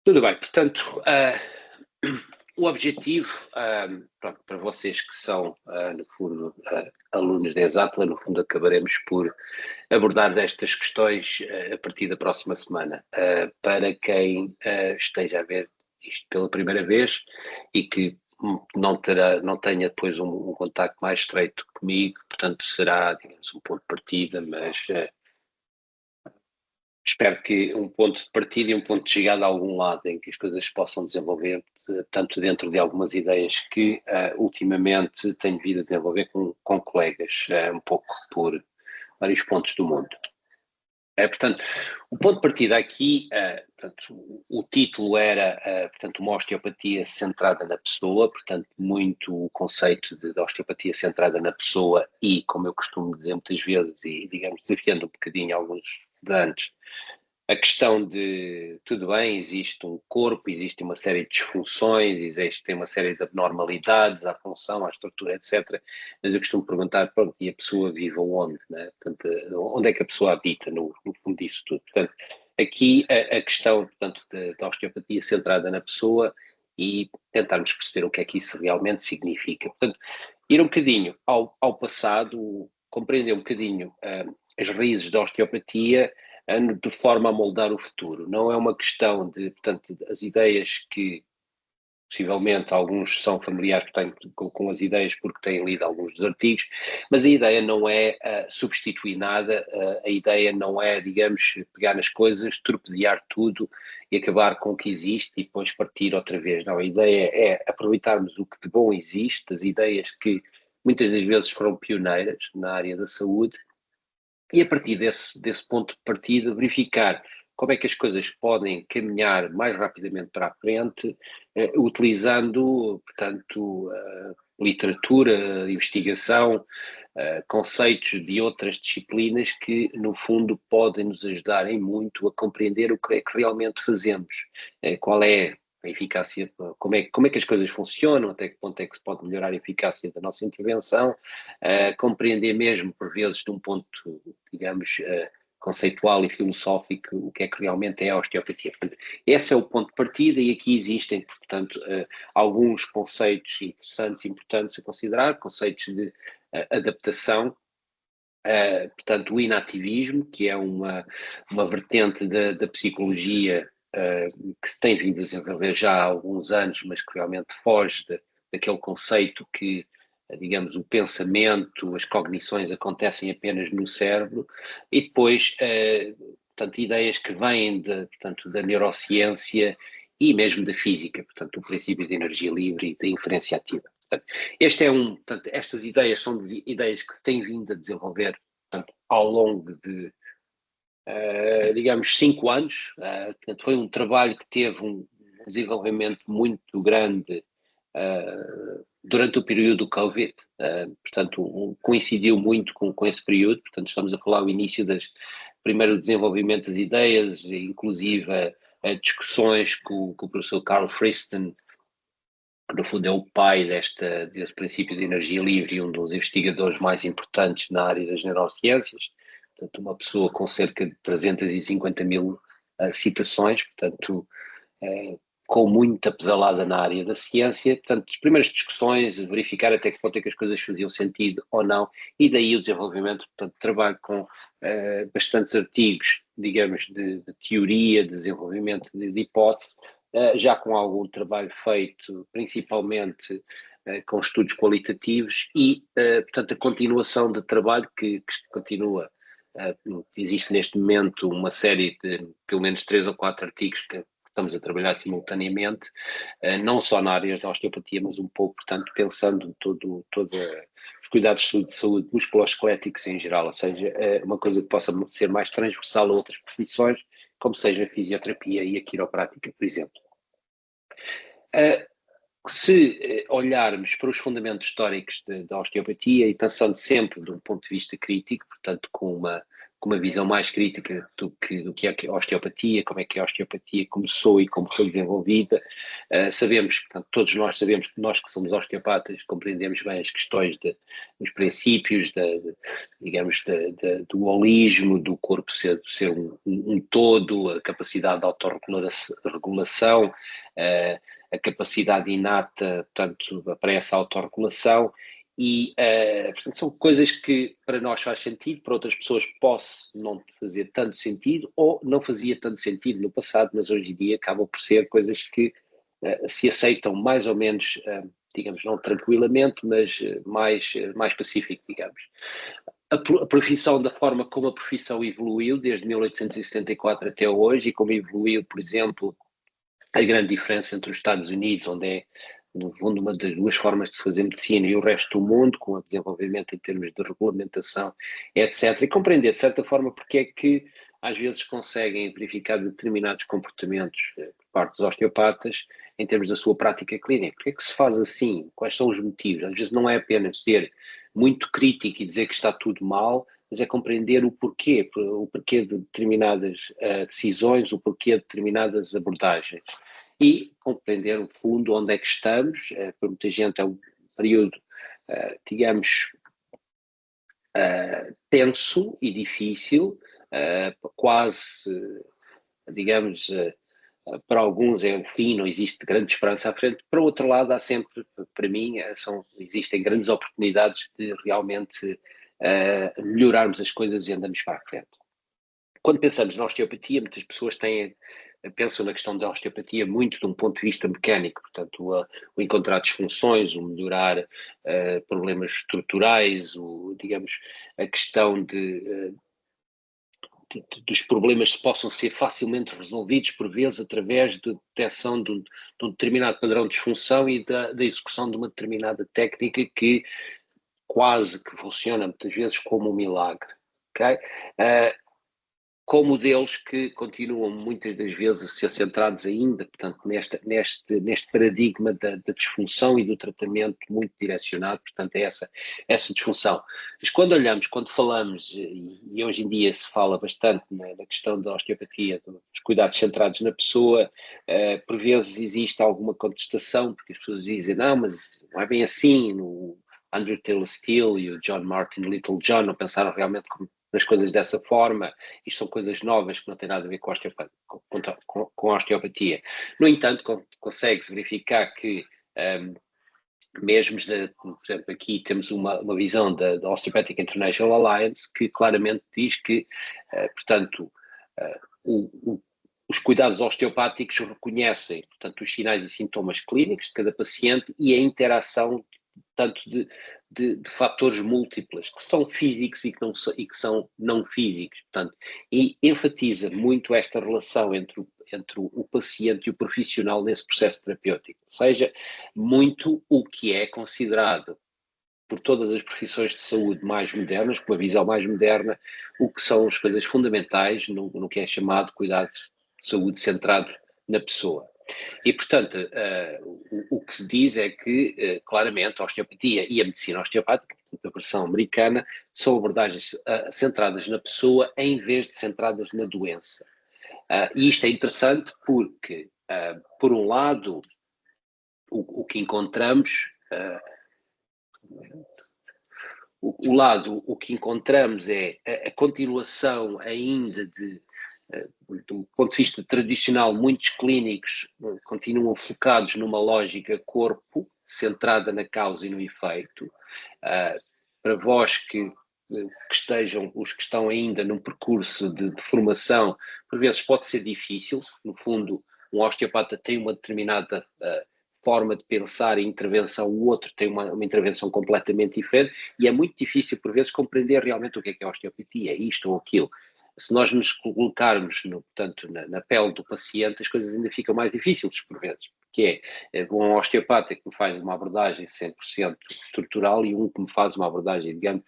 Tudo bem, portanto, o objetivo, pronto, para vocês que são, no fundo, alunos da Exatla, no fundo acabaremos por abordar destas questões a partir da próxima semana. Para quem esteja a ver isto pela primeira vez e que não tenha depois um contacto mais estreito comigo, portanto será, digamos, um ponto de partida, mas espero que um ponto de partida e um ponto de chegada a algum lado em que as coisas se possam desenvolver, tanto dentro de algumas ideias que ultimamente tenho vindo a desenvolver com colegas, um pouco por vários pontos do mundo. Portanto, o ponto de partida aqui, portanto, o título era, portanto, uma osteopatia centrada na pessoa, portanto, muito o conceito de osteopatia centrada na pessoa e, como eu costumo dizer muitas vezes, e digamos, desafiando um bocadinho alguns estudantes, a questão de, tudo bem, existe um corpo, existe uma série de disfunções, existe uma série de abnormalidades à função, à estrutura, etc. Mas eu costumo perguntar, pronto, e a pessoa vive onde, né? Portanto, onde é que a pessoa habita no fundo disso tudo? Portanto, aqui a questão, portanto, da osteopatia centrada na pessoa e tentarmos perceber o que é que isso realmente significa. Portanto, ir um bocadinho ao passado, compreender um bocadinho as raízes da osteopatia, de forma a moldar o futuro. Não é uma questão de, portanto, as ideias que possivelmente alguns são familiares com as ideias porque têm lido alguns dos artigos, mas a ideia não é substituir nada, a ideia não é, digamos, pegar nas coisas, torpedear tudo e acabar com o que existe e depois partir outra vez. Não, a ideia é aproveitarmos o que de bom existe, as ideias que muitas das vezes foram pioneiras na área da saúde, e a partir desse ponto de partida verificar como é que as coisas podem caminhar mais rapidamente para a frente, utilizando, portanto, literatura, investigação, conceitos de outras disciplinas que, no fundo, podem nos ajudar em muito a compreender o que é que realmente fazemos, qual é a eficácia, como é que as coisas funcionam, até que ponto é que se pode melhorar a eficácia da nossa intervenção, compreender mesmo, por vezes, de um ponto, digamos, conceitual e filosófico, o que é que realmente é a osteopatia. Portanto, esse é o ponto de partida e aqui existem, portanto, alguns conceitos interessantes e importantes a considerar, conceitos de adaptação, portanto, o inativismo, que é uma vertente da psicologia que se tem vindo a desenvolver já há alguns anos, mas que realmente foge daquele conceito que, digamos, o pensamento, as cognições acontecem apenas no cérebro, e depois, portanto, ideias que vêm portanto, da neurociência e mesmo da física, portanto, o princípio de energia livre e da inferência ativa. Portanto, portanto, estas ideias são ideias que têm vindo a desenvolver, portanto, ao longo de, digamos, 5 anos. Portanto, foi um trabalho que teve um desenvolvimento muito grande durante o período do Covid. Portanto, coincidiu muito com esse período. Portanto, estamos a falar do início primeiro desenvolvimento de ideias, inclusive discussões com o professor Carl Friston, que no fundo é o pai desse princípio de energia livre e um dos investigadores mais importantes na área das neurociências, portanto uma pessoa com cerca de 350 mil citações, portanto com muita pedalada na área da ciência, portanto as primeiras discussões, verificar até que ponto é que as coisas faziam sentido ou não, e daí o desenvolvimento, portanto trabalho com bastantes artigos, digamos, de teoria, de desenvolvimento de hipótese, já com algum trabalho feito, principalmente com estudos qualitativos e, portanto, a continuação de trabalho que continua. Existe neste momento uma série de, pelo menos 3 ou 4 artigos que estamos a trabalhar simultaneamente, não só na área da osteopatia, mas um pouco, portanto, pensando em todos os cuidados de saúde musculoesqueléticos em geral, ou seja, uma coisa que possa ser mais transversal a outras profissões, como seja a fisioterapia e a quiroprática, por exemplo. Se olharmos para os fundamentos históricos da osteopatia e pensando sempre de um ponto de vista crítico, portanto com com uma visão mais crítica do que é a osteopatia, como é que a osteopatia começou e como foi desenvolvida. Sabemos, portanto, todos nós sabemos que nós que somos osteopatas compreendemos bem as questões dos princípios, digamos, do holismo, do corpo ser um todo, a capacidade de autorregulação, a capacidade inata, portanto, para essa autorregulação. E, portanto, são coisas que para nós faz sentido, para outras pessoas possa não fazer tanto sentido ou não fazia tanto sentido no passado, mas hoje em dia acabam por ser coisas que se aceitam mais ou menos, digamos, não tranquilamente, mas mais pacífico, digamos. A profissão, da forma como a profissão evoluiu desde 1874 até hoje e como evoluiu, por exemplo, a grande diferença entre os Estados Unidos, onde é, no fundo, uma das duas formas de se fazer medicina, e o resto do mundo, com o desenvolvimento em termos de regulamentação, etc. E compreender, de certa forma, porque é que às vezes conseguem verificar determinados comportamentos por parte dos osteopatas em termos da sua prática clínica. Porque é que se faz assim? Quais são os motivos? Às vezes não é apenas ser muito crítico e dizer que está tudo mal, mas é compreender o porquê de determinadas decisões, o porquê de determinadas abordagens. E compreender, no fundo, onde é que estamos. Para muita gente é um período, digamos, tenso e difícil, quase, digamos, para alguns é o fim, não existe grande esperança à frente. Para o outro lado, há sempre, para mim, existem grandes oportunidades de realmente melhorarmos as coisas e andarmos para a frente. Quando pensamos na osteopatia, muitas pessoas pensam na questão da osteopatia muito de um ponto de vista mecânico, portanto, o encontrar disfunções, o melhorar problemas estruturais, digamos, a questão dos problemas que possam ser facilmente resolvidos, por vezes, através de detecção de um determinado padrão de disfunção e da execução de uma determinada técnica que quase que funciona, muitas vezes, como um milagre. Okay? Com modelos que continuam muitas das vezes a ser centrados ainda, portanto, neste paradigma da disfunção e do tratamento muito direcionado, portanto, é essa disfunção. Mas quando falamos, e hoje em dia se fala bastante na questão da osteopatia, dos cuidados centrados na pessoa, por vezes existe alguma contestação, porque as pessoas dizem, não, mas não é bem assim, o Andrew Taylor Still e o John Martin Littlejohn não pensaram realmente nas coisas dessa forma. Isto são coisas novas que não têm nada a ver com a osteopatia. No entanto, consegue-se verificar que, mesmo, por exemplo, aqui temos uma visão da Osteopathic International Alliance que claramente diz que, portanto, os cuidados osteopáticos reconhecem, portanto, os sinais e sintomas clínicos de cada paciente e a interação tanto de fatores múltiplos, que são físicos e que são não físicos, portanto, e enfatiza muito esta relação entre o paciente e o profissional nesse processo terapêutico, ou seja, muito o que é considerado por todas as profissões de saúde mais modernas, com uma visão mais moderna, o que são as coisas fundamentais no que é chamado cuidado de saúde centrado na pessoa. E, portanto, o que se diz é que, claramente, a osteopatia e a medicina osteopática, a versão americana, são abordagens centradas na pessoa em vez de centradas na doença. E isto é interessante porque, por um lado, o que encontramos, o que encontramos é a continuação ainda de um ponto de vista tradicional, muitos clínicos continuam focados numa lógica corpo, centrada na causa e no efeito. Para vós que estejam, os que estão ainda num percurso de formação, por vezes pode ser difícil. No fundo, um osteopata tem uma determinada forma de pensar e intervenção, o outro tem uma intervenção completamente diferente, e é muito difícil, por vezes, compreender realmente o que é a osteopatia, isto ou aquilo. Se nós nos colocarmos, portanto, na pele do paciente, as coisas ainda ficam mais difíceis, por vezes, porque é um osteopata que me faz uma abordagem 100% estrutural e um que me faz uma abordagem, digamos,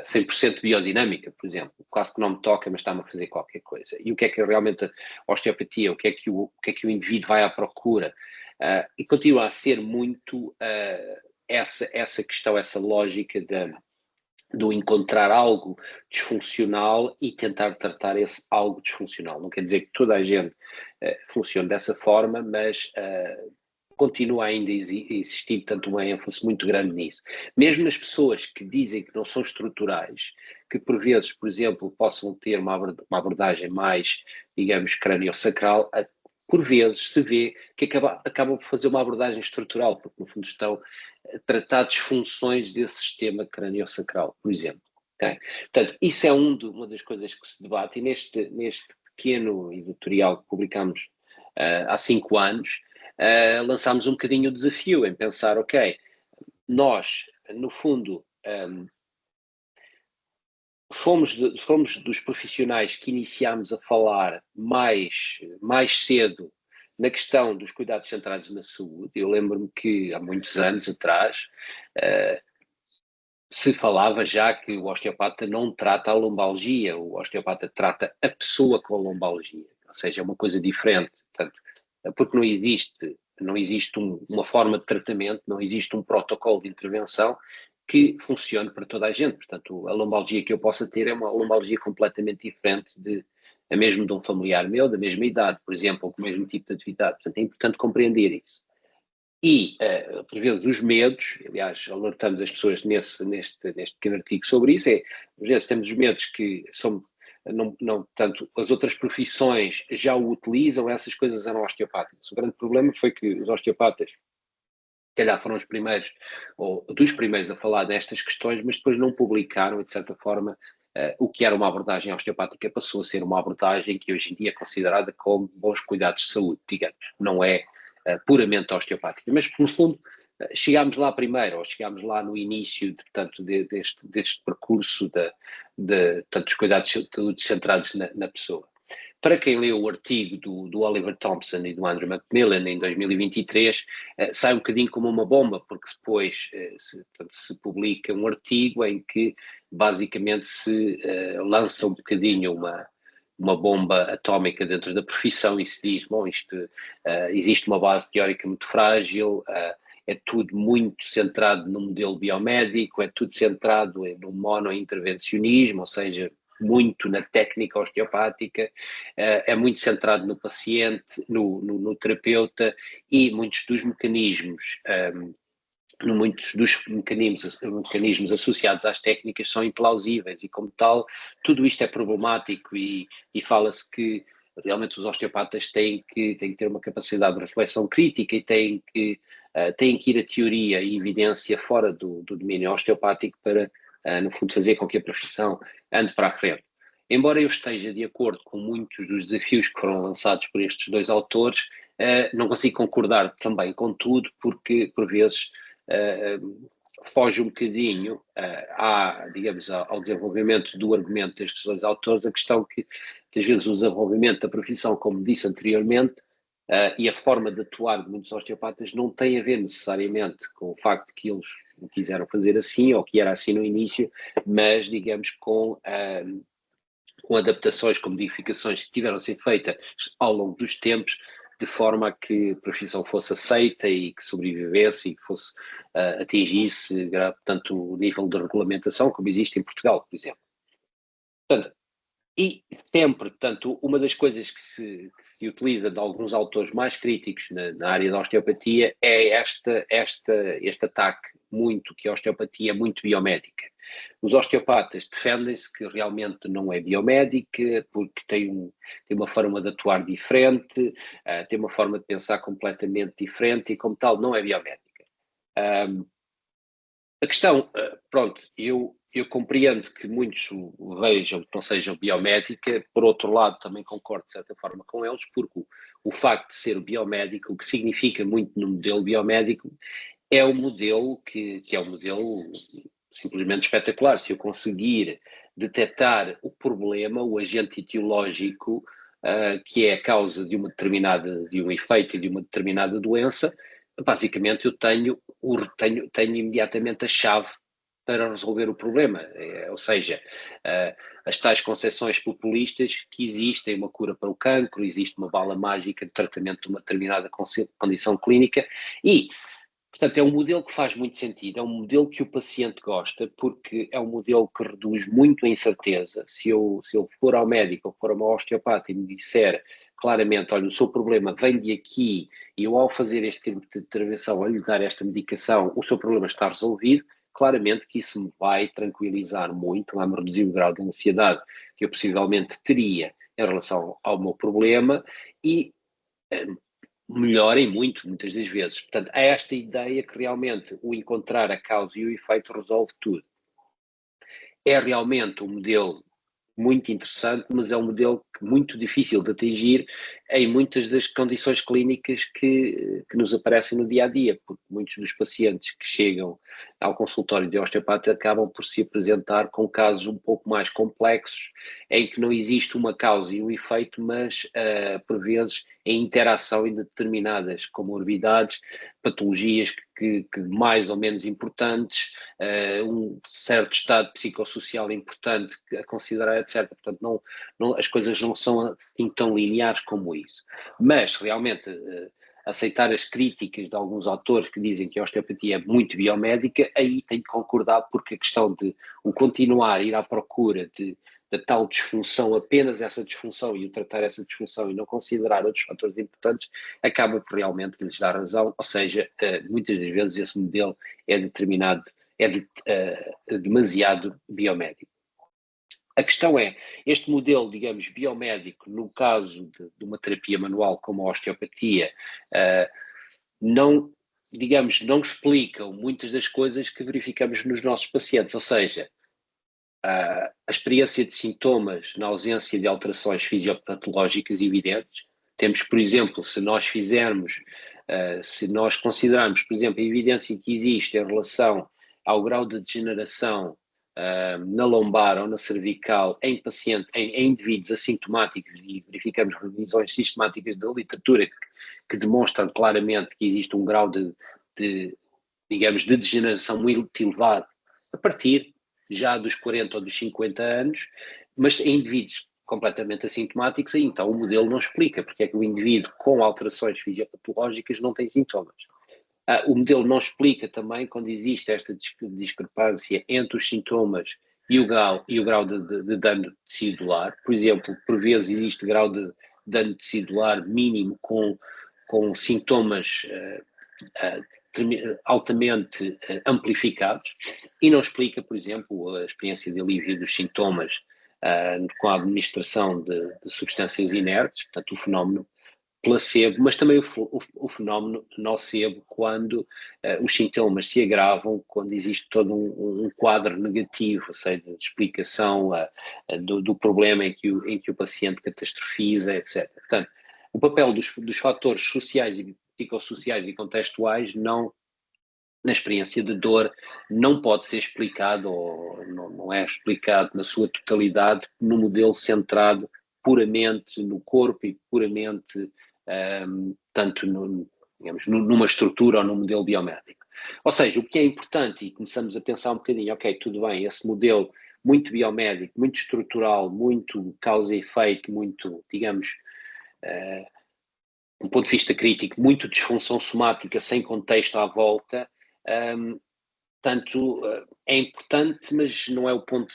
100% biodinâmica, por exemplo. Quase que não me toca, mas está-me a fazer qualquer coisa. E o que é realmente a osteopatia? O que é que o indivíduo vai à procura? E continua a ser muito essa questão, essa lógica do encontrar algo disfuncional e tentar tratar esse algo disfuncional. Não quer dizer que toda a gente funcione dessa forma, mas continua ainda a existir, tanto uma ênfase muito grande nisso. Mesmo nas pessoas que dizem que não são estruturais, que por vezes, por exemplo, possam ter uma abordagem mais, digamos, craniosacral, por vezes se vê que acabam por fazer uma abordagem estrutural, porque no fundo estão a tratar disfunções desse sistema craniosacral, por exemplo. Okay? Portanto, isso é uma das coisas que se debate, e neste pequeno editorial que publicamos há 5 anos, lançámos um bocadinho o desafio em pensar, ok, nós, no fundo, fomos dos profissionais que iniciámos a falar mais cedo na questão dos cuidados centrados na saúde. Eu lembro-me que há muitos anos atrás se falava já que o osteopata não trata a lombalgia, o osteopata trata a pessoa com a lombalgia, ou seja, é uma coisa diferente. Portanto, porque não existe uma forma de tratamento, não existe um protocolo de intervenção que funcione para toda a gente. Portanto, a lombalgia que eu possa ter é uma lombalgia completamente diferente a mesmo de um familiar meu, da mesma idade, por exemplo, ou com o mesmo tipo de atividade. Portanto, é importante compreender isso. E, por vezes, os medos, aliás, alertamos as pessoas neste pequeno artigo sobre isso, às vezes temos os medos que são, tanto as outras profissões já o utilizam, essas coisas eram osteopáticas. O grande problema foi que os osteopatas, se calhar foram os primeiros, ou dos primeiros a falar destas questões, mas depois não publicaram, e de certa forma, o que era uma abordagem osteopática passou a ser uma abordagem que hoje em dia é considerada como bons cuidados de saúde, digamos, não é puramente osteopática, mas no fundo chegámos lá primeiro, ou chegámos lá no início, portanto, deste percurso dos cuidados centrados na pessoa. Para quem leu o artigo do Oliver Thompson e do Andrew Macmillan em 2023, sai um bocadinho como uma bomba, porque depois se publica um artigo em que basicamente se lança um bocadinho uma bomba atómica dentro da profissão e se diz, bom, existe uma base teórica muito frágil, é tudo muito centrado no modelo biomédico, é tudo centrado no monointervencionismo, ou seja, muito na técnica osteopática, é muito centrado no paciente, no terapeuta, e muitos dos mecanismos muitos dos mecanismos associados às técnicas são implausíveis e, como tal, tudo isto é problemático e fala-se que realmente os osteopatas têm que ter uma capacidade de reflexão crítica e têm que ir a teoria e evidência fora do domínio osteopático para, no fundo, fazer com que a profissão ande para a frente. Embora eu esteja de acordo com muitos dos desafios que foram lançados por estes dois autores, não consigo concordar também com tudo, porque, por vezes, foge um bocadinho digamos, ao desenvolvimento do argumento destes dois autores, a questão que às vezes o desenvolvimento da profissão, como disse anteriormente, e a forma de atuar de muitos osteopatas não tem a ver necessariamente com o facto de que eles o quiseram fazer assim, ou que era assim no início, mas, digamos, com adaptações, com modificações que tiveram a ser feitas ao longo dos tempos, de forma a que a profissão fosse aceita e que sobrevivesse e que atingisse, tanto o nível de regulamentação como existe em Portugal, por exemplo. Portanto, e sempre, portanto, uma das coisas que se utiliza de alguns autores mais críticos na área da osteopatia é este ataque que a osteopatia é muito biomédica. Os osteopatas defendem-se que realmente não é biomédica, porque tem uma forma de atuar diferente, tem uma forma de pensar completamente diferente e, como tal, não é biomédica. A questão, pronto, eu compreendo que muitos vejam que não seja biomédica, por outro lado também concordo de certa forma com eles, porque o facto de ser biomédico, o que significa muito no modelo biomédico, é um modelo que é um modelo simplesmente espetacular. Se eu conseguir detectar o problema, o agente etiológico, que é a causa de um efeito e de uma determinada doença, basicamente eu tenho imediatamente a chave para resolver o problema, ou seja, as tais concepções populistas que existem uma cura para o cancro, existe uma bala mágica de tratamento de uma determinada condição clínica, e Portanto, é um modelo que faz muito sentido, é um modelo que o paciente gosta, porque é um modelo que reduz muito a incerteza. Se eu for ao médico ou for a uma osteopata e me disser claramente, olha, o seu problema vem de aqui, e eu ao fazer este tipo de intervenção, ao lhe dar esta medicação, o seu problema está resolvido, claramente que isso me vai tranquilizar muito, vai-me reduzir o grau de ansiedade que eu possivelmente teria em relação ao meu problema e melhorem muito, muitas das vezes. Portanto, há esta ideia que realmente o encontrar a causa e o efeito resolve tudo. É realmente um modelo muito interessante, mas é um modelo muito difícil de atingir em muitas das condições clínicas que nos aparecem no dia a dia, porque muitos dos pacientes que chegam ao consultório de osteopata acabam por se apresentar com casos um pouco mais complexos, em que não existe uma causa e um efeito, mas por vezes em interação em determinadas comorbidades, patologias que mais ou menos importantes, um certo estado psicossocial importante a considerar, etc. Portanto, as coisas não são assim tão lineares como isso. Mas, realmente, aceitar as críticas de alguns autores que dizem que a osteopatia é muito biomédica, aí tenho que concordar, porque a questão de o continuar a ir à procura da tal disfunção, apenas essa disfunção, e o tratar essa disfunção e não considerar outros fatores importantes, acaba por realmente lhes dar razão, ou seja, muitas das vezes esse modelo é determinado, demasiado biomédico. A questão é, este modelo, digamos, biomédico, no caso de uma terapia manual como a osteopatia, não, digamos, não explicam muitas das coisas que verificamos nos nossos pacientes, ou seja, a experiência de sintomas na ausência de alterações fisiopatológicas evidentes. Temos, por exemplo, se nós considerarmos, por exemplo, a evidência que existe em relação ao grau de degeneração na lombar ou na cervical em indivíduos assintomáticos, e verificamos revisões sistemáticas da literatura que demonstram claramente que existe um grau digamos, de degeneração muito elevado a partir já dos 40 ou dos 50 anos, mas em indivíduos completamente assintomáticos, aí então o modelo não explica porque é que o indivíduo com alterações fisiopatológicas não tem sintomas. O modelo não explica também quando existe esta discrepância entre os sintomas e o grau de dano tecidular. Por exemplo, por vezes existe grau de dano tecidular mínimo com sintomas altamente amplificados, e não explica, por exemplo, a experiência de alívio dos sintomas com a administração de substâncias inertes, portanto o fenómeno placebo, mas também o fenómeno nocebo, quando os sintomas se agravam, quando existe todo um quadro negativo, ou seja, de explicação do problema em que o paciente catastrofiza, etc. Portanto, o papel dos fatores sociais e psicossociais e contextuais na experiência de dor não pode ser explicado, ou não é explicado na sua totalidade, no modelo centrado puramente no corpo e puramente tanto digamos, numa estrutura ou num modelo biomédico. Ou seja, o que é importante, e começamos a pensar um bocadinho, ok, tudo bem, esse modelo muito biomédico, muito estrutural, muito causa e efeito, muito, digamos, um ponto de vista crítico, muito disfunção somática sem contexto à volta, tanto é importante, mas não é o ponto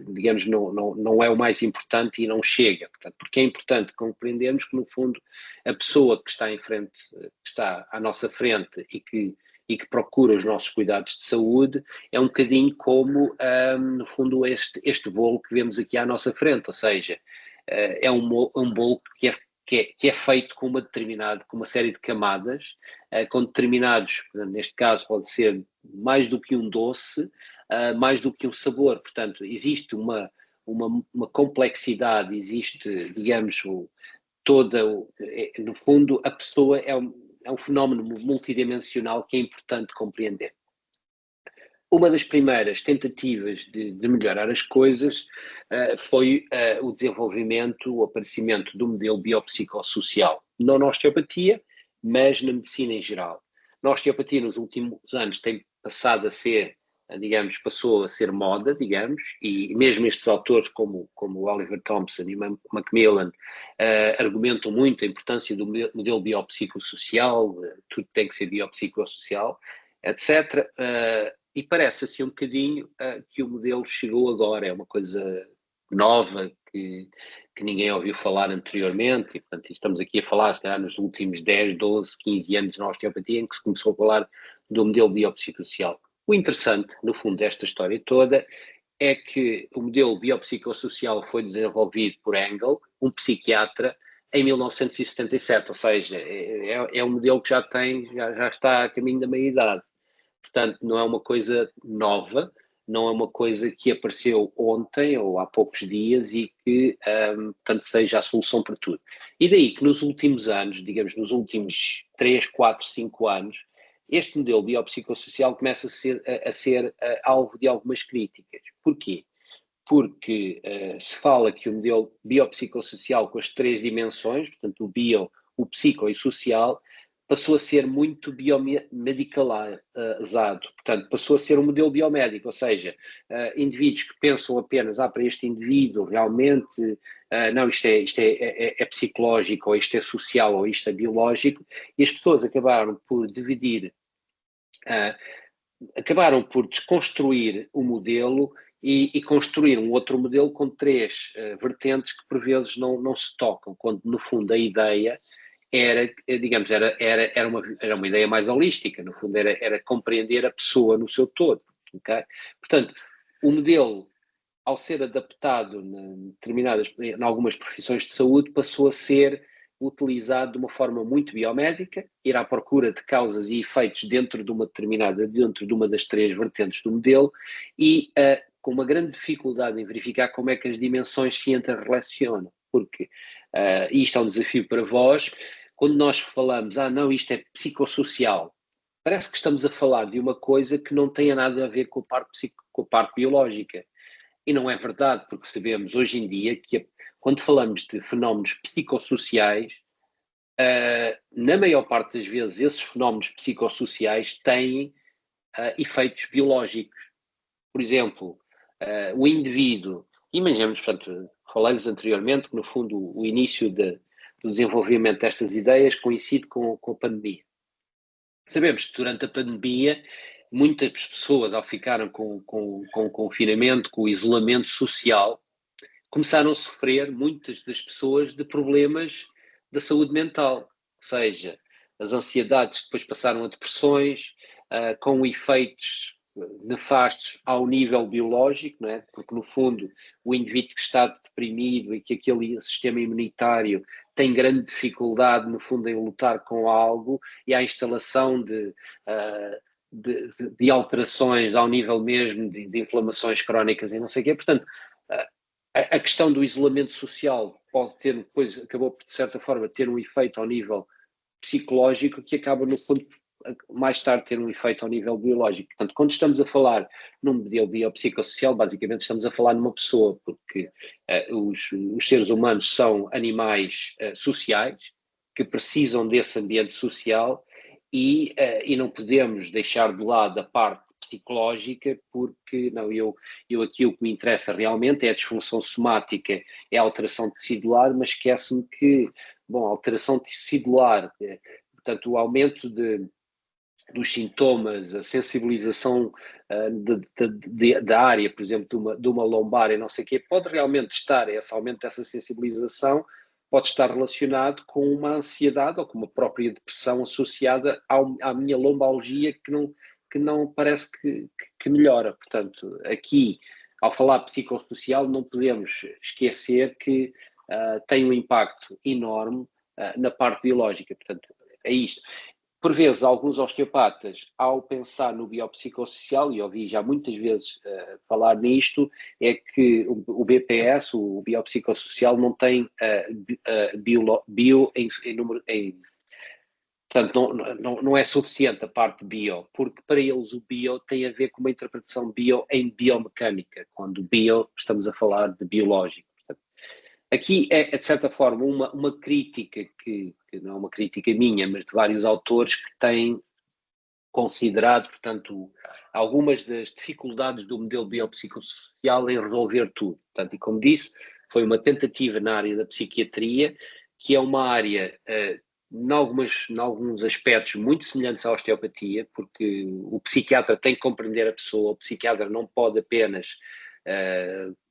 digamos, não é o mais importante e não chega. Portanto, porque é importante compreendermos que, no fundo, a pessoa que está em frente, que está à nossa frente e que procura os nossos cuidados de saúde, é um bocadinho como, no fundo, este bolo que vemos aqui à nossa frente, ou seja, é um bolo que é feito com uma série de camadas, com determinados, neste caso pode ser mais do que um doce, mais do que um sabor. Portanto, existe uma complexidade, existe, digamos, no fundo, a pessoa é um fenómeno multidimensional que é importante compreender. Uma das primeiras tentativas de melhorar as coisas foi o desenvolvimento, o aparecimento do modelo biopsicossocial, não na osteopatia, mas na medicina em geral. Na osteopatia, nos últimos anos, tem passado a ser digamos, passou a ser moda, digamos, e mesmo estes autores como o Oliver Thompson e o Macmillan argumentam muito a importância do modelo biopsicossocial, tudo tem que ser biopsicossocial, etc. E parece assim um bocadinho que o modelo chegou agora, é uma coisa nova que ninguém ouviu falar anteriormente, e portanto estamos aqui a falar, se calhar, nos últimos 10, 12, 15 anos na osteopatia, em que se começou a falar do modelo biopsicossocial. O interessante, no fundo, desta história toda é que o modelo biopsicossocial foi desenvolvido por Engel, um psiquiatra, em 1977, ou seja, é um modelo que já está a caminho da meia-idade. Portanto, não é uma coisa nova, não é uma coisa que apareceu ontem ou há poucos dias e que, portanto, seja a solução para tudo. E daí que nos últimos anos, digamos, nos últimos 3, 4, 5 anos, este modelo biopsicossocial começa a ser alvo de algumas críticas. Porquê? Porque se fala que o modelo biopsicossocial com as 3 dimensões, portanto o bio, o psico e o social, passou a ser muito biomedicalizado, portanto passou a ser um modelo biomédico, ou seja, indivíduos que pensam apenas, para este indivíduo realmente, não, isto é psicológico, ou isto é social, ou isto é biológico, e as pessoas acabaram por dividir, acabaram por desconstruir o modelo e construir um outro modelo com 3 vertentes que por vezes não se tocam, quando no fundo a ideia era, digamos, era uma ideia mais holística, no fundo era compreender a pessoa no seu todo, ok? Portanto, o modelo, ao ser adaptado em algumas profissões de saúde, passou a ser utilizado de uma forma muito biomédica, ir à procura de causas e efeitos dentro de uma das 3 vertentes do modelo e com uma grande dificuldade em verificar como é que as dimensões se interrelacionam, porque isto é um desafio para vós. Quando nós falamos, não, isto é psicossocial, parece que estamos a falar de uma coisa que não tem nada a ver com a parte biológica. E não é verdade, porque sabemos hoje em dia que quando falamos de fenómenos psicossociais, na maior parte das vezes esses fenómenos psicossociais têm efeitos biológicos. Por exemplo, o indivíduo, imaginemos, portanto, falei-vos anteriormente que no fundo o início do desenvolvimento destas ideias coincide com a pandemia. Sabemos que durante a pandemia muitas pessoas, ao ficarem com o confinamento, com o isolamento social, começaram a sofrer, muitas das pessoas, de problemas da saúde mental, ou seja, as ansiedades que depois passaram a depressões, com efeitos nefastos ao nível biológico, não é? Porque no fundo o indivíduo que está deprimido e que aquele sistema imunitário tem grande dificuldade no fundo em lutar com algo, e há a instalação de alterações ao nível mesmo de inflamações crónicas e não sei o quê. Portanto, a questão do isolamento social pode ter, depois acabou por, de certa forma, ter um efeito ao nível psicológico que acaba, no fundo, mais tarde ter um efeito ao nível biológico. Portanto, quando estamos a falar num modelo biopsicossocial, basicamente estamos a falar numa pessoa, porque os seres humanos são animais sociais, que precisam desse ambiente social e não podemos deixar de lado a parte psicológica, porque não, eu aqui o que me interessa realmente é a disfunção somática, é a alteração tecidular, mas esquece-me que, bom, a alteração tecidular, portanto, o aumento dos sintomas, a sensibilização da área, por exemplo, de uma lombar e não sei o quê, pode realmente estar, esse aumento dessa sensibilização pode estar relacionado com uma ansiedade ou com uma própria depressão associada à minha lombalgia que não parece que melhora. Portanto, aqui, ao falar psicossocial, não podemos esquecer que tem um impacto enorme na parte biológica. Portanto, é isto. Por vezes, alguns osteopatas, ao pensar no biopsicossocial, e ouvi já muitas vezes falar nisto, é que o BPS, o biopsicossocial, não tem bio portanto, não é suficiente a parte bio, porque para eles o bio tem a ver com uma interpretação bio em biomecânica, quando bio estamos a falar de biológico. Portanto, aqui é, de certa forma, uma crítica que não é uma crítica minha, mas de vários autores que têm considerado, portanto, algumas das dificuldades do modelo biopsicossocial em resolver tudo. Portanto, e como disse, foi uma tentativa na área da psiquiatria, que é uma área, em alguns aspectos, muito semelhantes à osteopatia, porque o psiquiatra tem que compreender a pessoa, o psiquiatra não pode apenas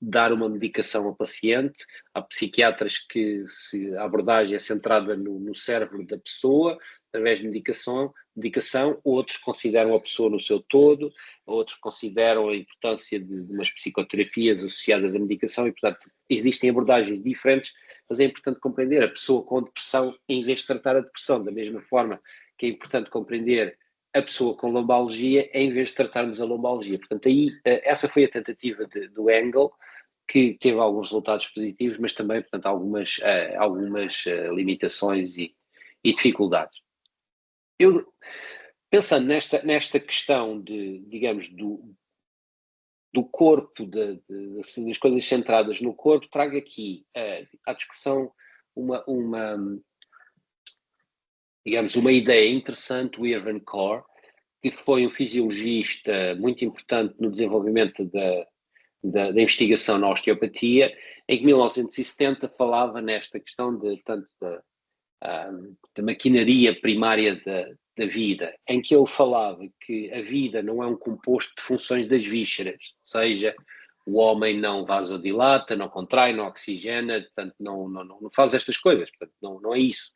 dar uma medicação ao paciente. Há psiquiatras que a abordagem é centrada no cérebro da pessoa, através de medicação, outros consideram a pessoa no seu todo, outros consideram a importância de umas psicoterapias associadas à medicação e, portanto, existem abordagens diferentes, mas é importante compreender a pessoa com depressão em vez de tratar a depressão, da mesma forma que é importante compreender a pessoa com lombalgia em vez de tratarmos a lombalgia. Portanto, aí essa foi a tentativa do Engel, que teve alguns resultados positivos, mas também, portanto, algumas limitações e dificuldades. Eu, pensando nesta questão digamos, do corpo, das coisas centradas no corpo, trago aqui à discussão digamos, uma ideia interessante, o Irvin Corr, que foi um fisiologista muito importante no desenvolvimento da investigação na osteopatia, em que 1970 falava nesta questão tanto da maquinaria primária da vida, em que ele falava que a vida não é um composto de funções das vísceras, ou seja, o homem não vasodilata, não contrai, não oxigena, portanto não faz estas coisas, portanto não é isso.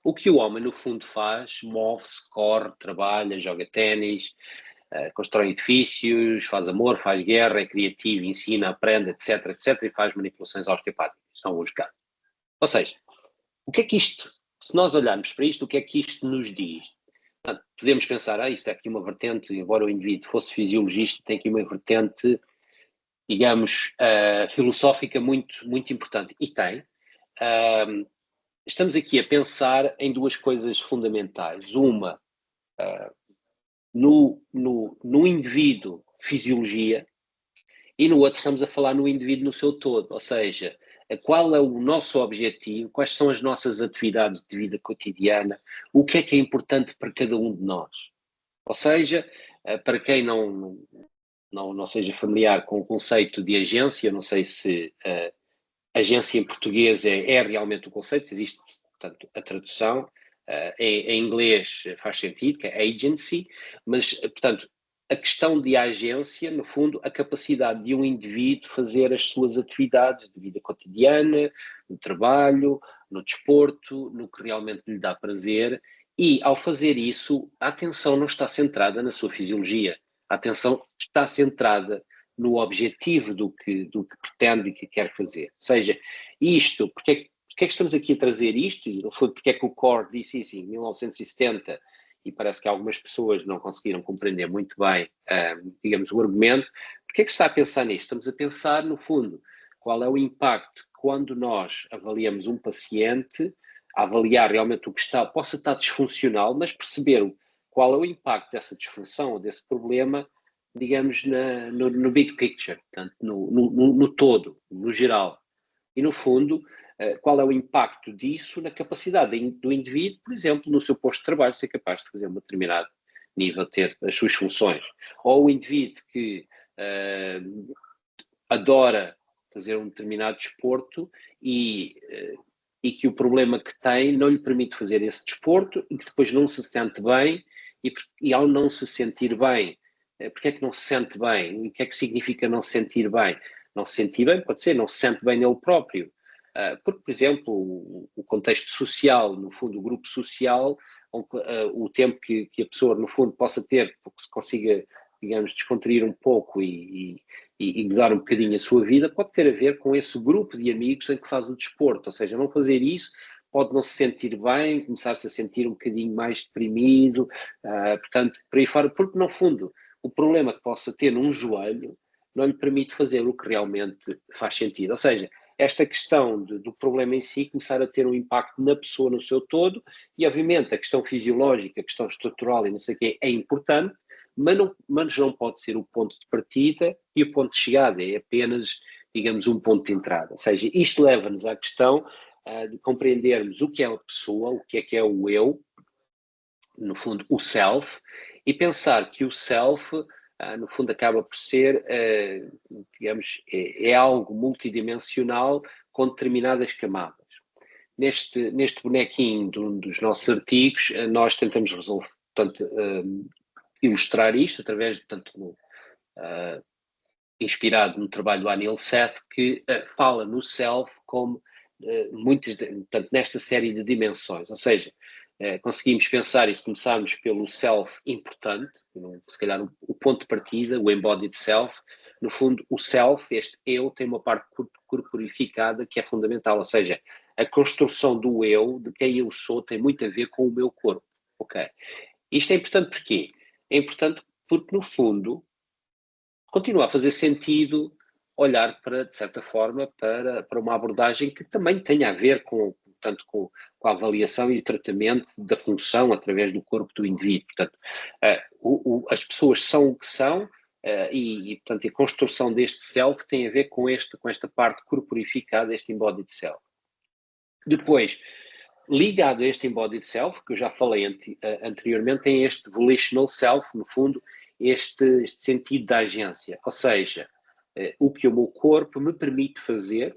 O que o homem, no fundo, faz, move-se, corre, trabalha, joga ténis, constrói edifícios, faz amor, faz guerra, é criativo, ensina, aprende, etc, e faz manipulações osteopáticas. São alguns casos. Ou seja, o que é que isto, se nós olharmos para isto, o que é que isto nos diz? Portanto, podemos pensar, isto é aqui uma vertente, embora o indivíduo fosse fisiologista, tem aqui uma vertente, digamos, filosófica muito, muito importante. E tem. Estamos aqui a pensar em duas coisas fundamentais. Uma, no indivíduo, fisiologia, e no outro estamos a falar no indivíduo no seu todo, ou seja, qual é o nosso objetivo, quais são as nossas atividades de vida cotidiana, o que é importante para cada um de nós. Ou seja, para quem não seja familiar com o conceito de agência, não sei se agência em português é realmente o conceito, existe, portanto, a tradução, em inglês faz sentido, que é agency, mas, portanto, a questão de agência, no fundo, a capacidade de um indivíduo fazer as suas atividades de vida cotidiana, no trabalho, no desporto, no que realmente lhe dá prazer, e ao fazer isso, a atenção não está centrada na sua fisiologia, a atenção está centrada no objetivo do que pretende e que quer fazer. Ou seja, isto, porque é que estamos aqui a trazer isto? E não foi porque é que o Corr disse isso em 1970, e parece que algumas pessoas não conseguiram compreender muito bem, digamos, o argumento. Porque é que se está a pensar nisto? Estamos a pensar, no fundo, qual é o impacto quando nós avaliamos um paciente, a avaliar realmente o que possa estar disfuncional, mas perceber qual é o impacto dessa disfunção ou desse problema, digamos, no big picture, portanto, no todo, no geral. E, no fundo, qual é o impacto disso na capacidade do indivíduo, por exemplo, no seu posto de trabalho, ser capaz de fazer um determinado nível, ter as suas funções. Ou o indivíduo que adora fazer um determinado desporto e que o problema que tem não lhe permite fazer esse desporto e que depois não se sente bem e ao não se sentir bem, porque é que não se sente bem? O que é que significa não se sentir bem? Não se sentir bem pode ser, não se sente bem nele próprio. Porque, por exemplo, o contexto social, no fundo, o grupo social, o tempo que a pessoa, no fundo, possa ter, porque se consiga, digamos, descontrair um pouco e mudar um bocadinho a sua vida, pode ter a ver com esse grupo de amigos em que faz o desporto. Ou seja, não fazer isso pode não se sentir bem, começar-se a sentir um bocadinho mais deprimido, portanto, por aí fora, porque, no fundo, o problema que possa ter num joelho não lhe permite fazer o que realmente faz sentido. Ou seja, esta questão do problema em si começar a ter um impacto na pessoa no seu todo, e obviamente a questão fisiológica, a questão estrutural e não sei o quê é importante, mas não pode ser o ponto de partida e o ponto de chegada, é apenas, digamos, um ponto de entrada. Ou seja, isto leva-nos à questão de compreendermos o que é a pessoa, o que é o eu, no fundo, o self, e pensar que o self, no fundo, acaba por ser, digamos, é algo multidimensional com determinadas camadas. Neste bonequinho de um dos nossos artigos, nós tentamos resolver, portanto, ilustrar isto através de, portanto, inspirado no trabalho do Anil Seth, que fala no self como portanto, nesta série de dimensões, ou seja, conseguimos pensar e se começarmos pelo self importante, se calhar o ponto de partida, o embodied self, no fundo o self, este eu, tem uma parte corporificada que é fundamental, ou seja, a construção do eu, de quem eu sou, tem muito a ver com o meu corpo, ok? Isto é importante porquê? É importante porque, no fundo, continua a fazer sentido olhar para, de certa forma, para uma abordagem que também tenha a ver com, portanto, com a avaliação e o tratamento da função através do corpo do indivíduo. Portanto, as pessoas são o que são portanto, a construção deste self tem a ver com esta parte corporificada, este embodied self. Depois, ligado a este embodied self, que eu já falei anteriormente, tem este volitional self, no fundo, este sentido da agência, ou seja, o que o meu corpo me permite fazer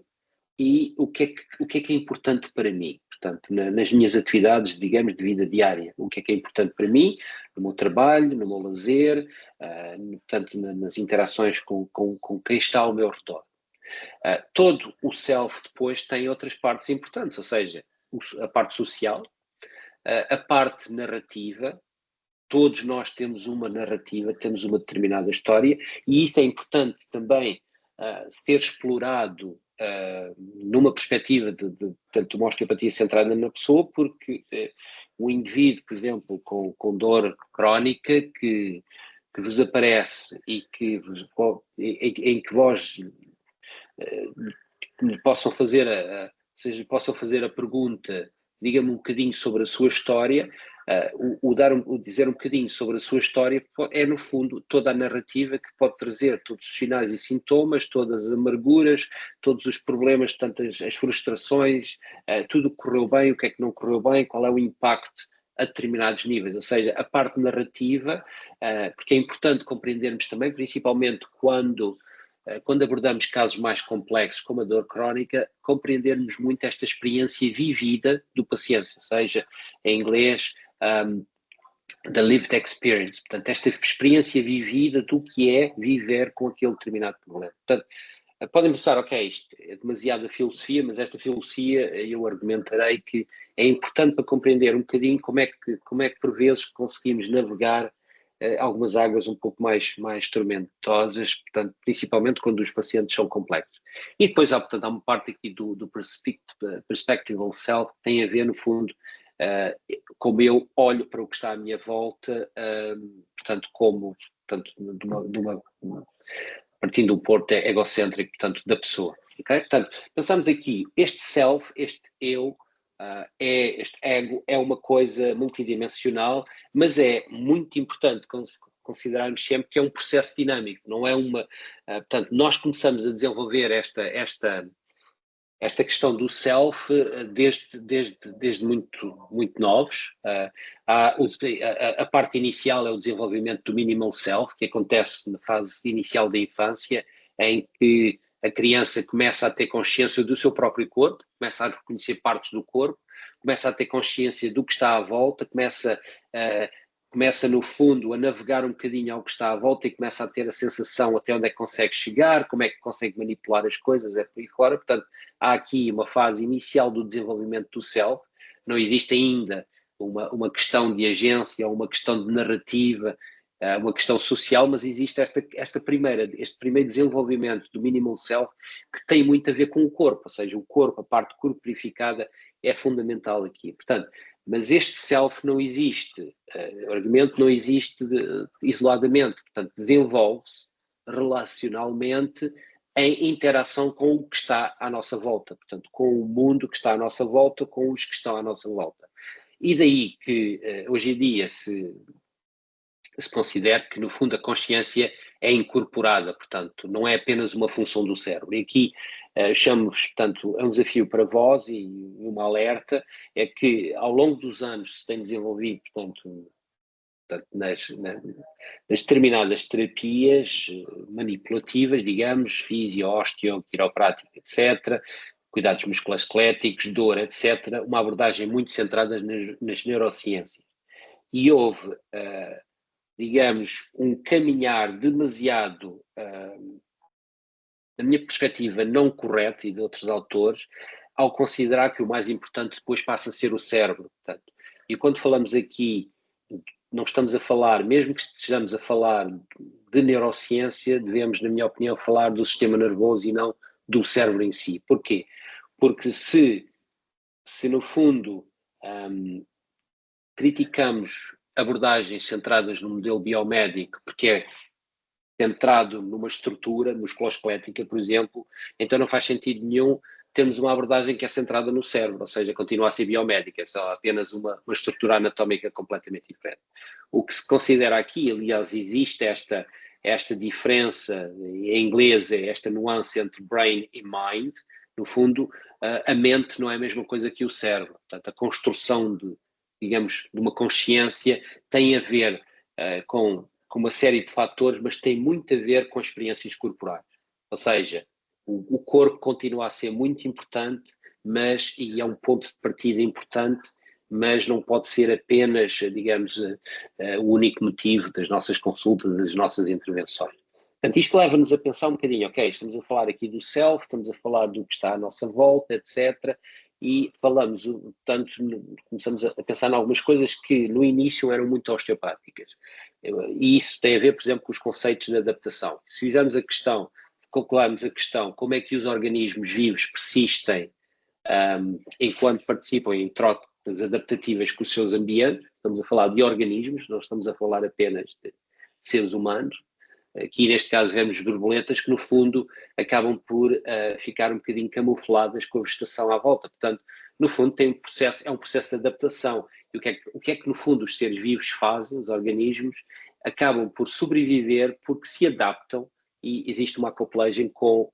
e o que é importante para mim, portanto, nas minhas atividades, digamos, de vida diária, o que é importante para mim, no meu trabalho, no meu lazer, portanto, nas interações com quem está ao meu redor. Todo o self depois tem outras partes importantes, ou seja, a parte social, a parte narrativa. Todos nós temos uma narrativa, temos uma determinada história, e isso é importante também ser explorado numa perspectiva de uma osteopatia centrada na pessoa, porque o indivíduo, por exemplo, com dor crónica que vos aparece e em que vós possam fazer possam fazer a pergunta, diga-me um bocadinho sobre a sua história, dizer um bocadinho sobre a sua história é, no fundo, toda a narrativa que pode trazer todos os sinais e sintomas, todas as amarguras, todos os problemas, tantas as frustrações, tudo o que correu bem, o que é que não correu bem, qual é o impacto a determinados níveis, ou seja, a parte narrativa, porque é importante compreendermos também, principalmente quando abordamos casos mais complexos como a dor crónica, compreendermos muito esta experiência vivida do paciente, ou seja, em inglês, the lived experience, portanto, esta experiência vivida do que é viver com aquele determinado problema. Portanto, podem pensar, ok, isto é demasiada filosofia, mas esta filosofia eu argumentarei que é importante para compreender um bocadinho como é que por vezes conseguimos navegar algumas águas um pouco mais tormentosas, portanto, principalmente quando os pacientes são complexos. E depois portanto, há uma parte aqui do perspectival self que tem a ver, no fundo, como eu olho para o que está à minha volta, portanto, partindo do ponto egocêntrico, portanto, da pessoa. Okay? Portanto, pensamos aqui, este self, este eu, este ego é uma coisa multidimensional, mas é muito importante considerarmos sempre que é um processo dinâmico, não é uma... portanto, nós começamos a desenvolver esta questão do self desde muito novos. A parte inicial é o desenvolvimento do minimal self, que acontece na fase inicial da infância, em que a criança começa a ter consciência do seu próprio corpo, começa a reconhecer partes do corpo, começa a ter consciência do que está à volta, começa no fundo a navegar um bocadinho ao que está à volta e começa a ter a sensação até onde é que consegue chegar, como é que consegue manipular as coisas, por aí fora. Portanto, há aqui uma fase inicial do desenvolvimento do self, não existe ainda uma questão de agência, uma questão de narrativa, uma questão social, mas existe este primeiro desenvolvimento do minimal self que tem muito a ver com o corpo, ou seja, o corpo, a parte corporificada é fundamental aqui. Portanto, mas este self não existe, o argumento não existe isoladamente, portanto, desenvolve-se relacionalmente em interação com o que está à nossa volta, portanto, com o mundo que está à nossa volta, com os que estão à nossa volta. E daí que hoje em dia se considera que, no fundo, a consciência é incorporada, portanto, não é apenas uma função do cérebro. E aqui chamo-vos, portanto, é um desafio para vós e uma alerta, é que ao longo dos anos se tem desenvolvido, portanto, portanto, nas determinadas terapias manipulativas, digamos, fisio, osteo, quiroprática, etc., cuidados musculoesqueléticos, dor, etc., uma abordagem muito centrada nas neurociências. E houve, digamos, um caminhar demasiado, na minha perspectiva, não correto, e de outros autores, ao considerar que o mais importante depois passa a ser o cérebro. Portanto, e quando falamos aqui, não estamos a falar, mesmo que estejamos a falar de neurociência, devemos, na minha opinião, falar do sistema nervoso e não do cérebro em si. Porquê? Porque se no fundo, criticamos abordagens centradas no modelo biomédico, porque é centrado numa estrutura musculoesquelética, por exemplo, então não faz sentido nenhum termos uma abordagem que é centrada no cérebro, ou seja, continua a ser biomédica, é só apenas uma estrutura anatómica completamente diferente. O que se considera aqui, aliás, existe esta diferença, em inglês é esta nuance entre brain e mind, no fundo, a mente não é a mesma coisa que o cérebro, portanto, a construção digamos, de uma consciência tem a ver com uma série de fatores, mas tem muito a ver com experiências corporais. Ou seja, o corpo continua a ser muito importante, e é um ponto de partida importante, mas não pode ser apenas, digamos, o único motivo das nossas consultas, das nossas intervenções. Portanto, isto leva-nos a pensar um bocadinho, ok, estamos a falar aqui do self, estamos a falar do que está à nossa volta, etc., e falamos, portanto, começamos a pensar em algumas coisas que no início eram muito osteopáticas. E isso tem a ver, por exemplo, com os conceitos de adaptação. Se fizermos calcularmos a questão como é que os organismos vivos persistem enquanto participam em trocas adaptativas com os seus ambientes, estamos a falar de organismos, não estamos a falar apenas de seres humanos. Aqui, neste caso, vemos borboletas que, no fundo, acabam por ficar um bocadinho camufladas com a vegetação à volta. Portanto, no fundo, é um processo de adaptação. E o que é que, no fundo, os seres vivos fazem, os organismos, acabam por sobreviver porque se adaptam e existe uma acoplagem com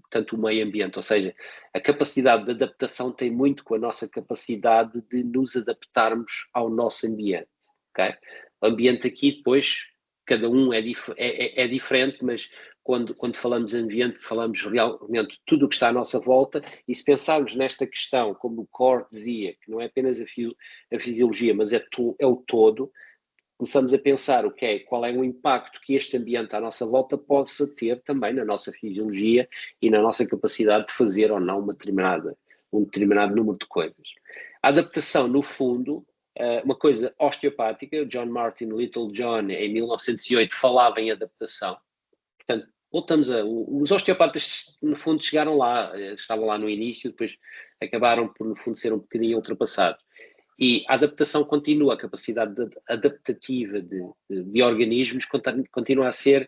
tanto o meio ambiente. Ou seja, a capacidade de adaptação tem muito com a nossa capacidade de nos adaptarmos ao nosso ambiente. Okay? O ambiente aqui, depois, cada um é diferente, mas quando falamos de ambiente, falamos realmente de tudo o que está à nossa volta, e se pensarmos nesta questão como o core de dia, que não é apenas a fisiologia, mas é o todo, começamos a pensar qual é o impacto que este ambiente à nossa volta possa ter também na nossa fisiologia e na nossa capacidade de fazer ou não um determinado número de coisas. A adaptação, no fundo, uma coisa osteopática, John Martin Littlejohn, em 1908, falava em adaptação. Portanto, os osteopatas, no fundo, chegaram lá, estavam lá no início, depois acabaram por, no fundo, ser um bocadinho ultrapassados. E a adaptação continua, a capacidade adaptativa de organismos continua a ser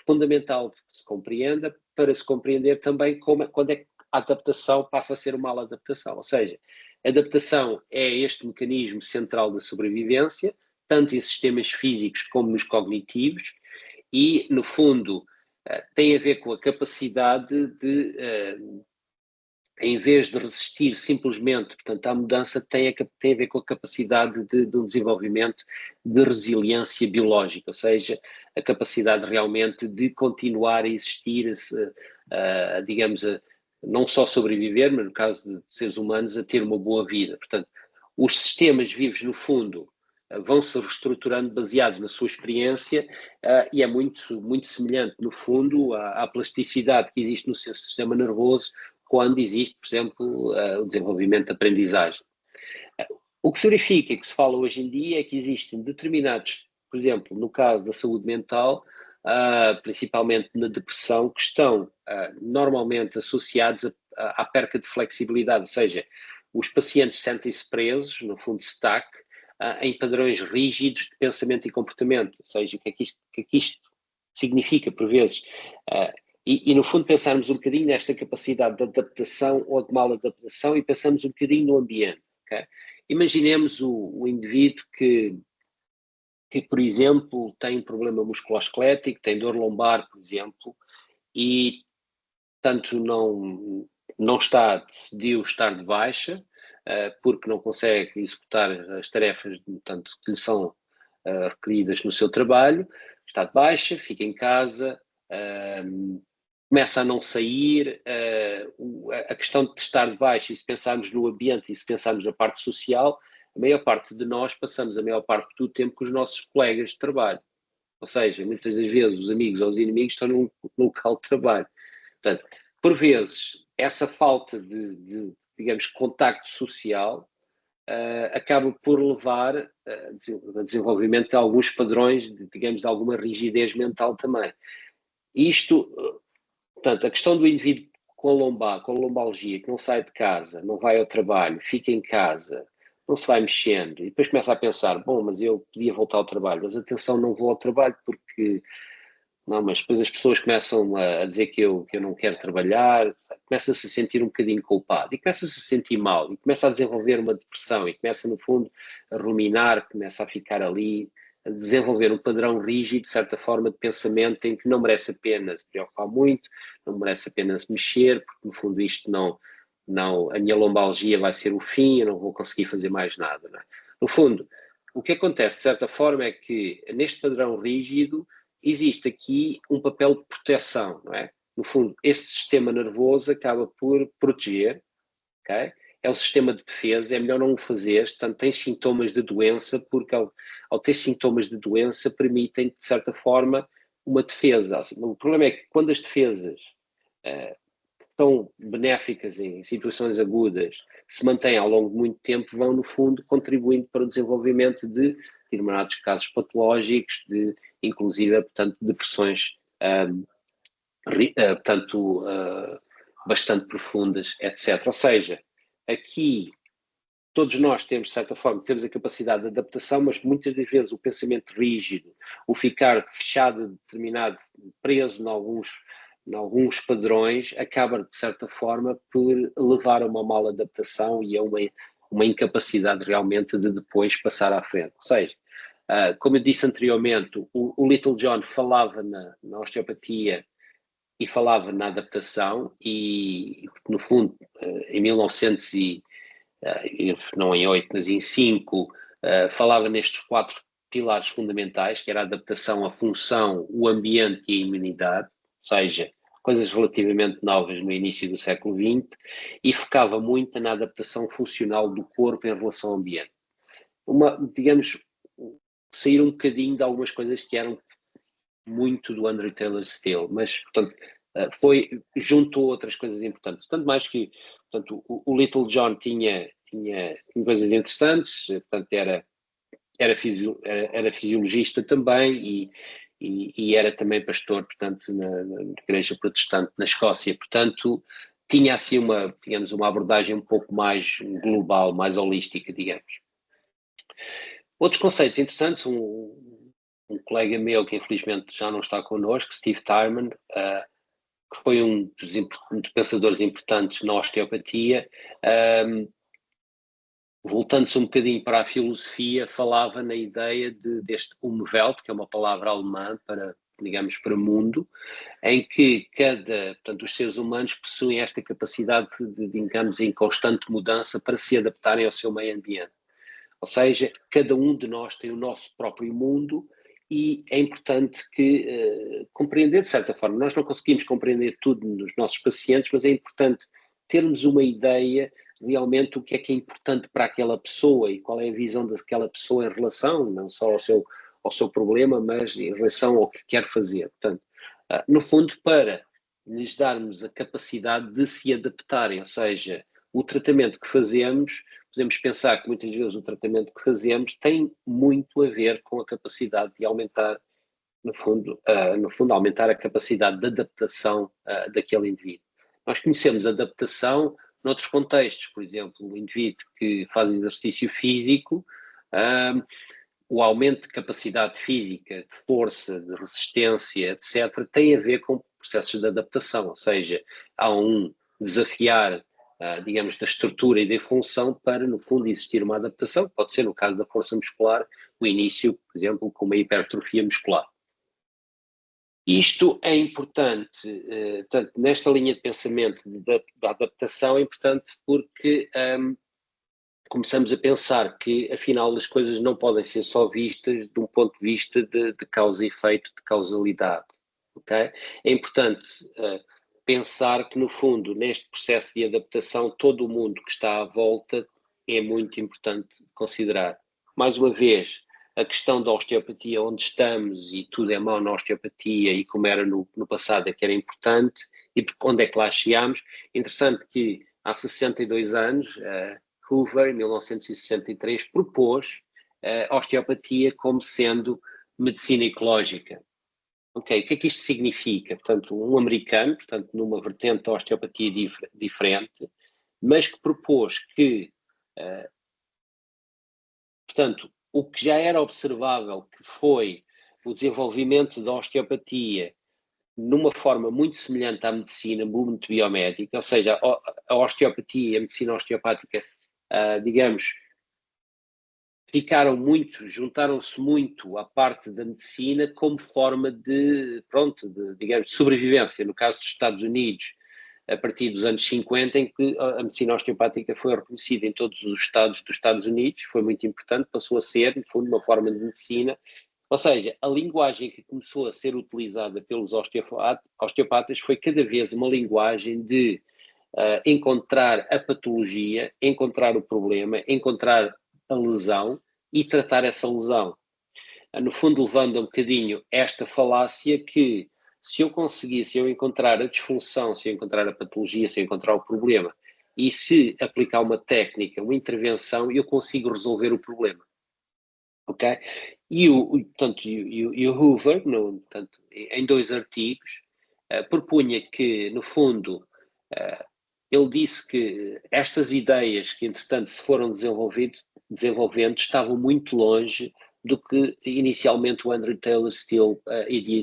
fundamental de que se compreenda, para se compreender também quando é que a adaptação passa a ser uma maladaptação. Ou seja, a adaptação é este mecanismo central da sobrevivência, tanto em sistemas físicos como nos cognitivos, e, no fundo, tem a ver com a capacidade de em vez de resistir simplesmente, portanto, à mudança, tem a ver com a capacidade do desenvolvimento de resiliência biológica, ou seja, a capacidade realmente de continuar a existir, digamos, não só sobreviver, mas no caso de seres humanos, a ter uma boa vida. Portanto, os sistemas vivos, no fundo, vão se reestruturando baseados na sua experiência e é muito, muito semelhante, no fundo, à plasticidade que existe no seu sistema nervoso quando existe, por exemplo, o desenvolvimento de aprendizagem. O que se verifica, que se fala hoje em dia, é que existem determinados, por exemplo, no caso da saúde mental, principalmente na depressão, que estão normalmente associados à perca de flexibilidade, ou seja, os pacientes sentem-se presos, no fundo stuck, em padrões rígidos de pensamento e comportamento, ou seja, o que é que isto significa, por vezes, e, no fundo, pensarmos um bocadinho nesta capacidade de adaptação ou de maladaptação e pensamos um bocadinho no ambiente. Okay? Imaginemos o indivíduo que, por exemplo, tem um problema musculoesquelético, tem dor lombar, por exemplo, e, tanto não decidiu estar de baixa, porque não consegue executar as tarefas, tanto que lhe são requeridas no seu trabalho, está de baixa, fica em casa, começa a não sair, a questão de estar de baixa, e se pensarmos no ambiente e se pensarmos na parte social, a maior parte de nós passamos a maior parte do tempo com os nossos colegas de trabalho. Ou seja, muitas das vezes os amigos ou os inimigos estão no local de trabalho. Portanto, por vezes, essa falta digamos, contacto social acaba por levar a desenvolvimento de alguns padrões, digamos, de alguma rigidez mental também. Isto, portanto, a questão do indivíduo com lombalgia, que não sai de casa, não vai ao trabalho, fica em casa, não se vai mexendo, e depois começa a pensar, bom, mas eu podia voltar ao trabalho, mas atenção, não vou ao trabalho porque... Não, mas depois as pessoas começam a dizer que eu não quero trabalhar, começa-se a sentir um bocadinho culpado, e começa-se a sentir mal, e começa a desenvolver uma depressão, e começa, no fundo, a ruminar, começa a ficar ali, a desenvolver um padrão rígido, de certa forma, de pensamento em que não merece a pena se preocupar muito, não merece a pena se mexer, porque, no fundo, isto não, a minha lombalgia vai ser o fim, eu não vou conseguir fazer mais nada. Não é? No fundo, o que acontece, de certa forma, é que, neste padrão rígido, existe aqui um papel de proteção, não é? No fundo, este sistema nervoso acaba por proteger, ok? É um sistema de defesa, é melhor não o fazer, portanto, tem sintomas de doença, porque ao ter sintomas de doença permitem, de certa forma, uma defesa. O problema é que quando as defesas são benéficas em situações agudas, se mantêm ao longo de muito tempo, vão, no fundo, contribuindo para o desenvolvimento de determinados casos patológicos, inclusive, portanto, depressões, portanto, bastante profundas, etc. Ou seja, aqui todos nós temos, de certa forma, temos a capacidade de adaptação, mas muitas das vezes o pensamento rígido, o ficar fechado, determinado, preso em alguns padrões, acaba, de certa forma, por levar a uma mala adaptação e a uma incapacidade realmente de depois passar à frente. Ou seja, como eu disse anteriormente, o Little John falava na osteopatia e falava na adaptação e, no fundo, em 1900 não em 8, mas em 5, falava nestes 4 pilares fundamentais, que era a adaptação, a função, o ambiente e a imunidade, ou seja, coisas relativamente novas no início do século XX, e focava muito na adaptação funcional do corpo em relação ao ambiente. Digamos, sair um bocadinho de algumas coisas que eram muito do Andrew Taylor Still, mas, portanto, juntou outras coisas importantes. Tanto mais que, portanto, o Little John tinha coisas interessantes, portanto, era fisiologista também e era também pastor, portanto, na igreja protestante na Escócia. Portanto, tinha assim digamos, uma abordagem um pouco mais global, mais holística, digamos. Outros conceitos interessantes, um colega meu que infelizmente já não está connosco, Steve Tyman, que foi um dos pensadores importantes na osteopatia, voltando-se um bocadinho para a filosofia, falava na ideia deste Umwelt, que é uma palavra alemã para, digamos, para mundo, em que portanto, os seres humanos possuem esta capacidade digamos, em constante mudança para se adaptarem ao seu meio ambiente. Ou seja, cada um de nós tem o nosso próprio mundo e é importante compreender, de certa forma, nós não conseguimos compreender tudo nos nossos pacientes, mas é importante termos uma ideia realmente o que é importante para aquela pessoa e qual é a visão daquela pessoa em relação, não só ao seu problema, mas em relação ao que quer fazer. Portanto, no fundo, para lhes darmos a capacidade de se adaptarem, ou seja, o tratamento que fazemos, podemos pensar que muitas vezes o tratamento que fazemos tem muito a ver com a capacidade de aumentar, no fundo, aumentar a capacidade de adaptação daquele indivíduo. Nós conhecemos adaptação noutros contextos, por exemplo, o indivíduo que faz exercício físico, o aumento de capacidade física, de força, de resistência, etc., tem a ver com processos de adaptação, ou seja, há um desafiar, digamos, da estrutura e da função para, no fundo, existir uma adaptação. Pode ser, no caso da força muscular, o início, por exemplo, com uma hipertrofia muscular. Isto é importante, portanto, nesta linha de pensamento da adaptação é importante porque começamos a pensar que, afinal, as coisas não podem ser só vistas de um ponto de vista de causa e efeito, de causalidade, ok? É importante pensar que, no fundo, neste processo de adaptação, todo o mundo que está à volta é muito importante considerar. Mais uma vez, a questão da osteopatia, onde estamos e tudo é mau na osteopatia e como era no passado é que era importante e onde é que lá chegámos. Interessante que há 62 anos, Hoover, em 1963, propôs a osteopatia como sendo medicina ecológica. Ok, o que é que isto significa? Portanto, um americano, portanto, numa vertente da osteopatia diferente, mas que propôs que, portanto, o que já era observável, que foi o desenvolvimento da osteopatia numa forma muito semelhante à medicina muito biomédica, ou seja, a osteopatia e a medicina osteopática, digamos, juntaram-se muito à parte da medicina como forma de, pronto, digamos, de sobrevivência. No caso dos Estados Unidos, a partir dos anos 50, em que a medicina osteopática foi reconhecida em todos os estados dos Estados Unidos, foi muito importante, passou a ser, no fundo, uma forma de medicina. Ou seja, a linguagem que começou a ser utilizada pelos osteopatas foi cada vez uma linguagem de encontrar a patologia, encontrar o problema, encontrar a lesão e tratar essa lesão. No fundo, levando um bocadinho esta falácia que se eu encontrar a disfunção, se eu encontrar a patologia, se eu encontrar o problema e se aplicar uma técnica, uma intervenção, eu consigo resolver o problema. Ok? E o Hoover, portanto, em 2 artigos, propunha que, no fundo, ele disse que estas ideias que, entretanto, se foram desenvolvendo estavam muito longe do que inicialmente o Andrew Taylor Still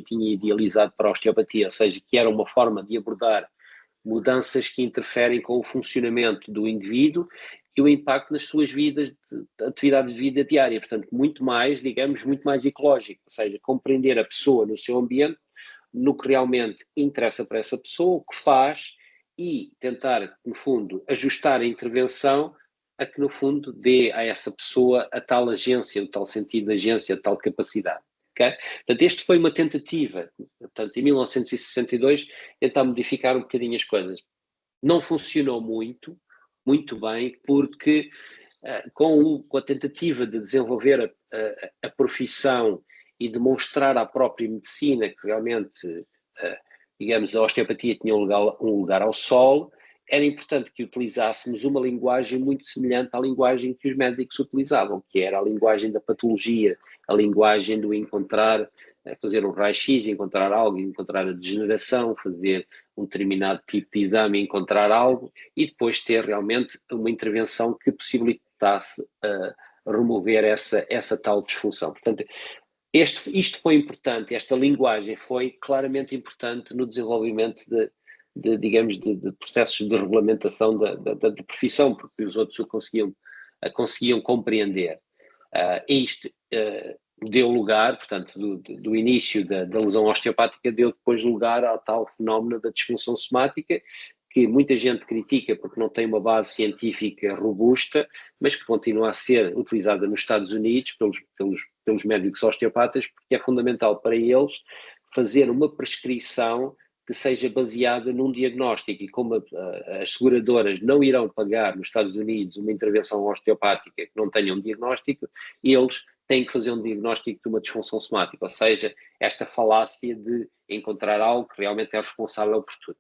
tinha idealizado para a osteopatia, ou seja, que era uma forma de abordar mudanças que interferem com o funcionamento do indivíduo e o impacto nas suas vidas, atividades de vida diária, portanto, muito mais, digamos, muito mais ecológico, ou seja, compreender a pessoa no seu ambiente, no que realmente interessa para essa pessoa, o que faz e tentar, no fundo, ajustar a intervenção a que, no fundo, dê a essa pessoa a tal agência, o tal sentido de agência, a tal capacidade. Okay? Portanto, este foi uma tentativa, portanto, em 1962, tentar modificar um bocadinho as coisas. Não funcionou muito bem, porque com a tentativa de desenvolver a profissão e demonstrar à própria medicina que realmente, digamos, a osteopatia tinha um lugar ao sol, era importante que utilizássemos uma linguagem muito semelhante à linguagem que os médicos utilizavam, que era a linguagem da patologia, a linguagem do encontrar, fazer um raio-x, encontrar algo, encontrar a degeneração, fazer um determinado tipo de exame, encontrar algo e depois ter realmente uma intervenção que possibilitasse remover essa tal disfunção. Portanto, isto foi importante, esta linguagem foi claramente importante no desenvolvimento digamos, de processos de regulamentação da profissão, porque os outros o conseguiam compreender. Isto deu lugar, portanto, do início da lesão osteopática, deu depois lugar ao tal fenómeno da disfunção somática, que muita gente critica porque não tem uma base científica robusta, mas que continua a ser utilizada nos Estados Unidos pelos médicos osteopatas, porque é fundamental para eles fazer uma prescrição que seja baseada num diagnóstico, e como as seguradoras não irão pagar nos Estados Unidos uma intervenção osteopática que não tenha um diagnóstico, eles têm que fazer um diagnóstico de uma disfunção somática, ou seja, esta falácia de encontrar algo que realmente é responsável por tudo.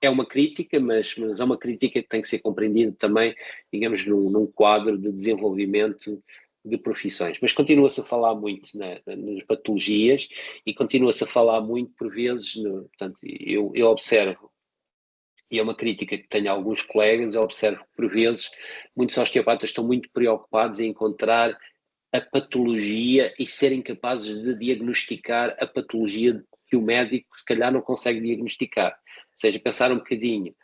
É uma crítica, mas é uma crítica que tem que ser compreendida também, digamos, num quadro de desenvolvimento de profissões. Mas continua-se a falar muito nas patologias e continua-se a falar muito, por vezes, portanto, eu observo, e é uma crítica que tenho a alguns colegas, eu observo que, por vezes, muitos osteopatas estão muito preocupados em encontrar a patologia e serem capazes de diagnosticar a patologia que o médico, se calhar, não consegue diagnosticar. Ou seja, pensar um bocadinho.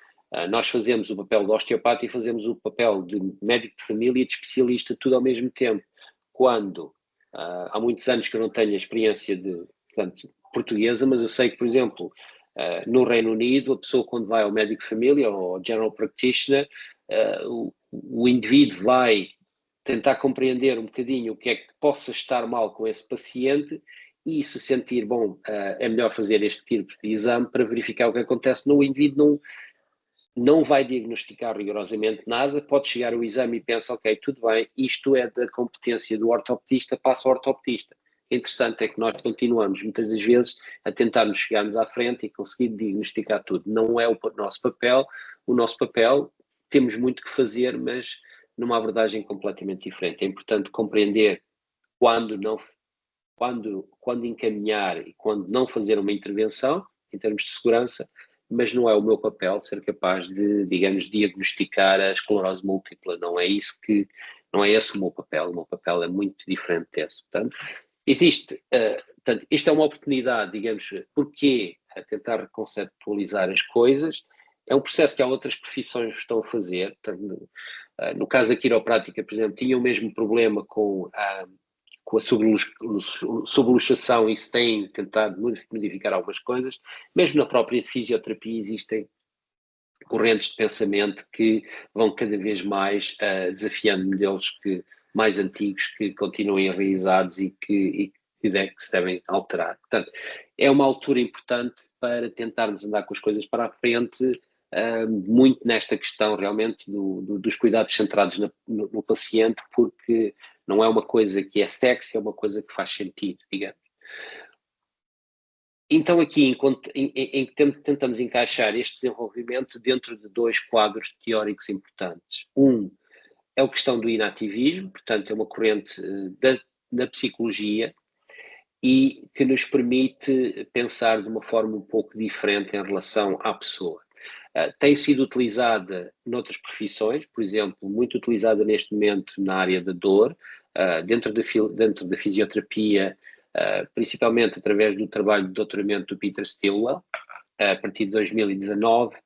Nós fazemos o papel de osteopata e fazemos o papel de médico de família e de especialista, tudo ao mesmo tempo. Quando há muitos anos que eu não tenho a experiência portanto, portuguesa, mas eu sei que, por exemplo, no Reino Unido, a pessoa quando vai ao médico de família ou ao general practitioner, o indivíduo vai tentar compreender um bocadinho o que é que possa estar mal com esse paciente e se sentir, bom, é melhor fazer este tipo de exame para verificar o que acontece. No indivíduo não vai diagnosticar rigorosamente nada, pode chegar ao exame e pensa, ok, tudo bem, isto é da competência do ortopedista, passa ao ortopedista. O interessante é que nós continuamos, muitas das vezes, a tentarmos chegarmos à frente e conseguir diagnosticar tudo. Não é o nosso papel. O nosso papel, temos muito que fazer, mas numa abordagem completamente diferente. É importante compreender quando não, quando encaminhar e quando não fazer uma intervenção, em termos de segurança, mas não é o meu papel ser capaz de, digamos, diagnosticar a esclerose múltipla. Não é esse o meu papel. O meu papel é muito diferente desse. Portanto, portanto, isto é uma oportunidade, digamos, porque a tentar conceptualizar as coisas. É um processo que há outras profissões estão a fazer. Portanto, no caso da quiroprática, por exemplo, tinha o mesmo problema com a subluxação, isso tem tentado modificar algumas coisas. Mesmo na própria fisioterapia existem correntes de pensamento que vão cada vez mais desafiando modelos mais antigos que continuam enraizados e que se devem alterar. Portanto, é uma altura importante para tentarmos andar com as coisas para a frente, muito nesta questão realmente dos cuidados centrados no paciente, porque não é uma coisa que é sexy, é uma coisa que faz sentido, digamos. Então aqui, em que tentamos encaixar este desenvolvimento dentro de dois quadros teóricos importantes. Um é a questão do inativismo, portanto é uma corrente da psicologia e que nos permite pensar de uma forma um pouco diferente em relação à pessoa. Tem sido utilizada noutras profissões, por exemplo, muito utilizada neste momento na área da dor, dentro da fisioterapia, principalmente através do trabalho de doutoramento do Peter Stilwell, a partir de 2019.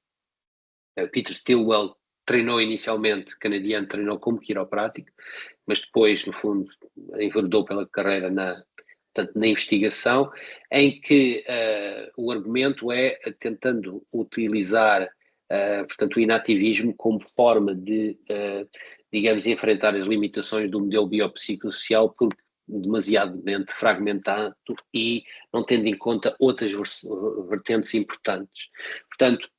Peter Stilwell treinou inicialmente, canadiano, treinou como quiroprático, mas depois, no fundo, enveredou pela carreira portanto, na investigação, em que o argumento é tentando utilizar, portanto, o inativismo como forma de, digamos, enfrentar as limitações do modelo biopsicossocial, porque demasiadamente fragmentado e não tendo em conta outras vertentes importantes. Portanto,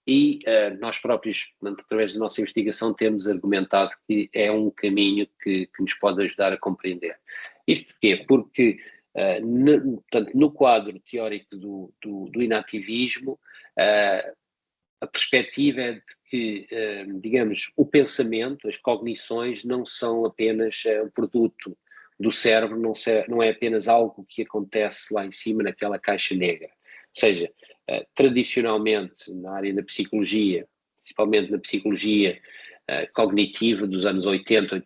nós próprios, através da nossa investigação, temos argumentado que é um caminho que nos pode ajudar a compreender. Isto porquê? Porque portanto, no quadro teórico do inativismo, a perspectiva é de que, digamos, o pensamento, as cognições não são apenas um produto do cérebro, não é apenas algo que acontece lá em cima naquela caixa negra. Ou seja, tradicionalmente na área da psicologia, principalmente na psicologia cognitiva dos anos 80,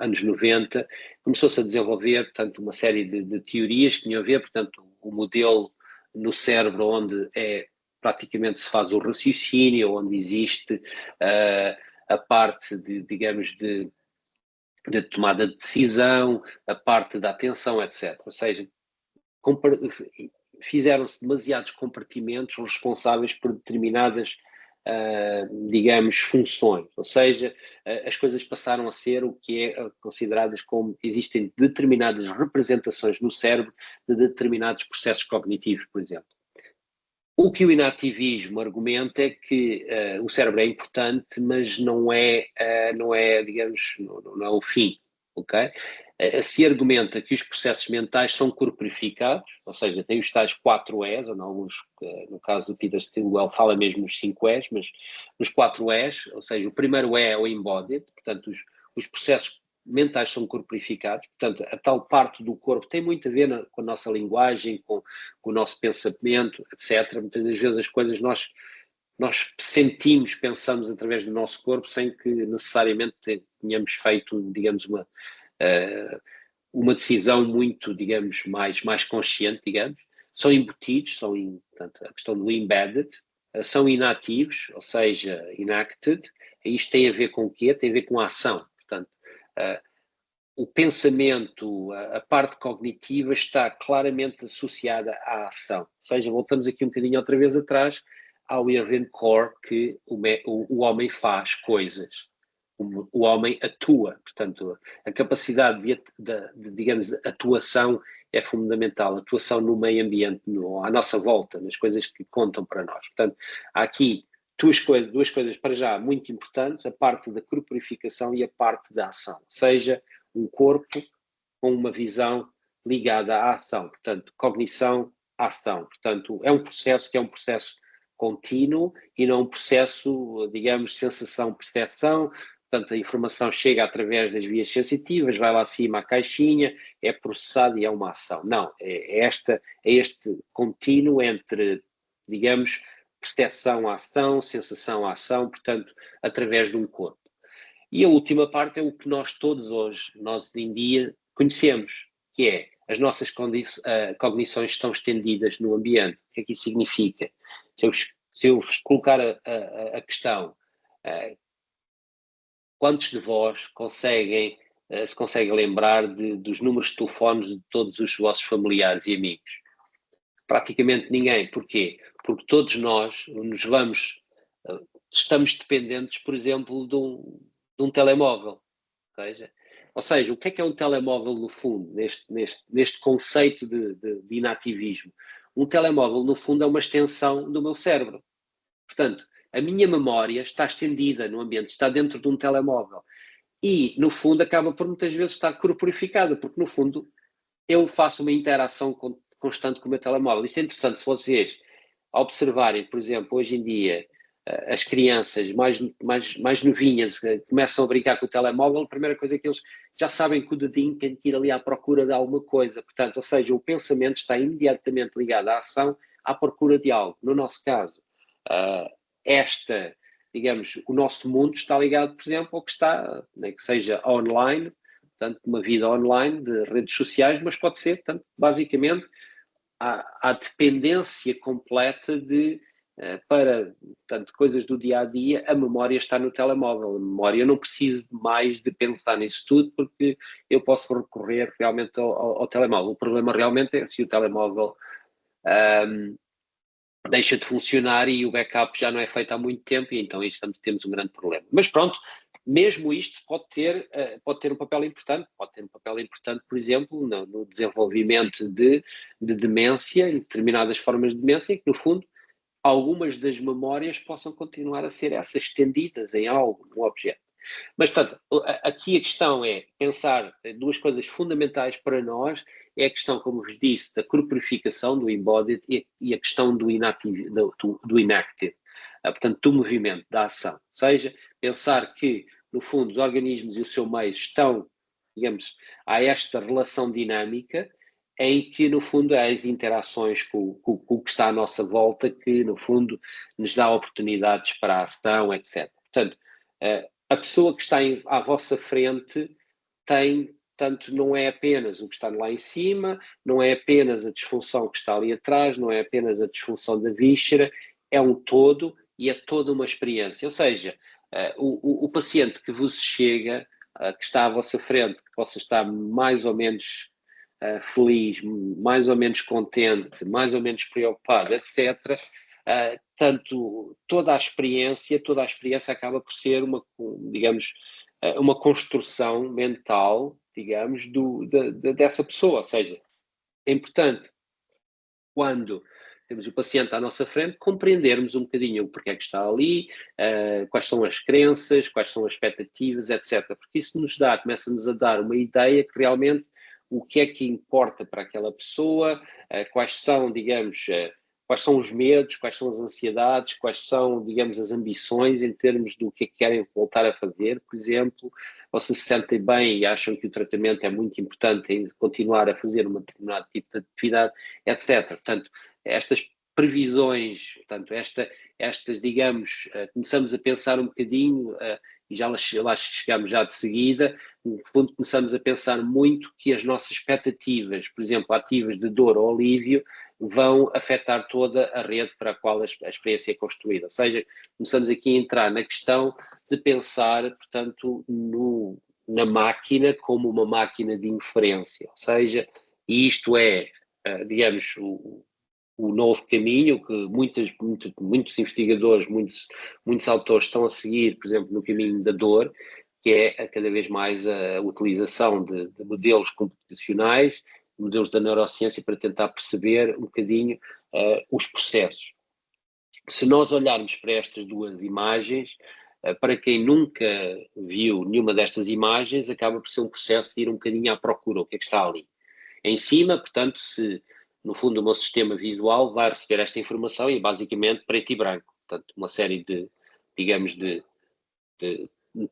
anos 90, começou-se a desenvolver, portanto, uma série de teorias que tinham a ver, portanto, o modelo no cérebro onde praticamente se faz o raciocínio, onde existe a parte digamos, de tomada de decisão, a parte da atenção, etc. Ou seja, fizeram-se demasiados compartimentos responsáveis por determinadas, digamos, funções. Ou seja, as coisas passaram a ser o que é consideradas como existem determinadas representações no cérebro de determinados processos cognitivos, por exemplo. O que o inativismo argumenta é que o cérebro é importante, mas não é, digamos, não é o fim, ok? Se argumenta que os processos mentais são corporificados, ou seja, tem os tais 4 E's, ou alguns, no caso do Peter Stilwell fala mesmo os 5 E's, mas os 4 E's, ou seja, o primeiro E é o embodied, portanto os processos mentais são corporificados, portanto a tal parte do corpo tem muito a ver com a nossa linguagem, com o nosso pensamento, etc. Muitas das vezes as coisas nós sentimos, pensamos através do nosso corpo sem que necessariamente tenhamos feito, digamos, uma decisão muito, digamos, mais consciente, digamos. São embutidos, portanto, a questão do embedded, são inativos, ou seja, enacted. Isto tem a ver com o quê? Tem a ver com a ação. Portanto, o pensamento, a parte cognitiva está claramente associada à ação. Ou seja, voltamos aqui um bocadinho outra vez atrás ao Irving Core, que o homem faz coisas. o homem atua, portanto, a capacidade de, digamos, de atuação é fundamental, atuação no meio ambiente, à nossa volta, nas coisas que contam para nós. Portanto, há aqui duas coisas para já muito importantes, a parte da corporificação e a parte da ação, seja um corpo com uma visão ligada à ação, portanto, cognição, ação. Portanto, é um processo que é um processo contínuo e não um processo, digamos, sensação-percepção. Portanto, a informação chega através das vias sensitivas, vai lá acima à caixinha, é processada e é uma ação. Não, é este contínuo entre, digamos, percepção à ação, sensação à ação, portanto, através de um corpo. E a última parte é o que nós todos hoje, nós em dia, conhecemos, que é as nossas cognições estão estendidas no ambiente. O que é que isso significa? Se eu vos colocar a questão, quantos de vós se conseguem lembrar dos números de telefones de todos os vossos familiares e amigos? Praticamente ninguém. Porquê? Porque todos nós estamos dependentes, por exemplo, de um telemóvel. Ou seja, o que é um telemóvel no fundo, neste conceito de inativismo? Um telemóvel, no fundo, é uma extensão do meu cérebro. Portanto, a minha memória está estendida no ambiente, está dentro de um telemóvel. E, no fundo, acaba por muitas vezes estar corporificada, porque, no fundo, eu faço uma interação constante com o meu telemóvel. Isto é interessante se vocês observarem, por exemplo, hoje em dia, as crianças mais novinhas começam a brincar com o telemóvel, a primeira coisa é que eles já sabem que o dedinho tem que ir ali à procura de alguma coisa. Portanto, ou seja, o pensamento está imediatamente ligado à ação, à procura de algo. No nosso caso, digamos, o nosso mundo está ligado, por exemplo, ao que está, nem que seja online, portanto, uma vida online de redes sociais, mas pode ser, portanto, basicamente, a dependência completa para, portanto, coisas do dia a dia, a memória está no telemóvel. A memória, eu não preciso mais de pensar nisso tudo, porque eu posso recorrer realmente ao telemóvel. O problema realmente é se o telemóvel deixa de funcionar e o backup já não é feito há muito tempo, e então temos um grande problema. Mas pronto, mesmo isto pode ter um papel importante, por exemplo, no desenvolvimento de demência, em determinadas formas de demência, em que no fundo algumas das memórias possam continuar a ser essas estendidas em algo, um objeto. Mas, portanto, aqui a questão é pensar duas coisas fundamentais para nós, é a questão, como vos disse, da corporificação, do embodied, e a questão do inactive, portanto, do movimento, da ação. Ou seja, pensar que, no fundo, os organismos e o seu meio estão, digamos, há esta relação dinâmica em que, no fundo, há as interações com o que está à nossa volta, que, no fundo, nos dá oportunidades para a ação, etc. Portanto, a pessoa que está à vossa frente tanto não é apenas o que está lá em cima, não é apenas a disfunção que está ali atrás, não é apenas a disfunção da víscera, é um todo e é toda uma experiência. Ou seja, o paciente que vos chega, que está à vossa frente, que possa estar mais ou menos feliz, mais ou menos contente, mais ou menos preocupado, etc., tanto toda a experiência acaba por ser digamos, uma construção mental, digamos, dessa pessoa. Ou seja, é importante, quando temos o paciente à nossa frente, compreendermos um bocadinho o porquê é que está ali, quais são as crenças, quais são as expectativas, etc. Porque isso começa-nos a dar uma ideia que realmente o que é que importa para aquela pessoa, quais são, digamos, quais são os medos, quais são as ansiedades, quais são, digamos, as ambições em termos do que é que querem voltar a fazer, por exemplo, ou se sentem bem e acham que o tratamento é muito importante em continuar a fazer um determinado tipo de atividade, etc. Portanto, estas previsões, portanto, estas, digamos, começamos a pensar um bocadinho, e já lá chegamos já de seguida, no fundo começamos a pensar muito que as nossas expectativas, por exemplo, ativas de dor ou alívio, vão afetar toda a rede para a qual a experiência é construída. Ou seja, começamos aqui a entrar na questão de pensar, portanto, na máquina como uma máquina de inferência. Ou seja, e isto é, digamos, o novo caminho que muitos investigadores, muitos autores estão a seguir, por exemplo, no caminho da dor, que é cada vez mais a utilização de modelos computacionais, modelos da neurociência, para tentar perceber um bocadinho os processos. Se nós olharmos para estas duas imagens, para quem nunca viu nenhuma destas imagens, acaba por ser um processo de ir um bocadinho à procura, o que é que está ali. Em cima, portanto, no fundo o meu sistema visual vai receber esta informação e basicamente preto e branco. Portanto, uma série de, digamos, de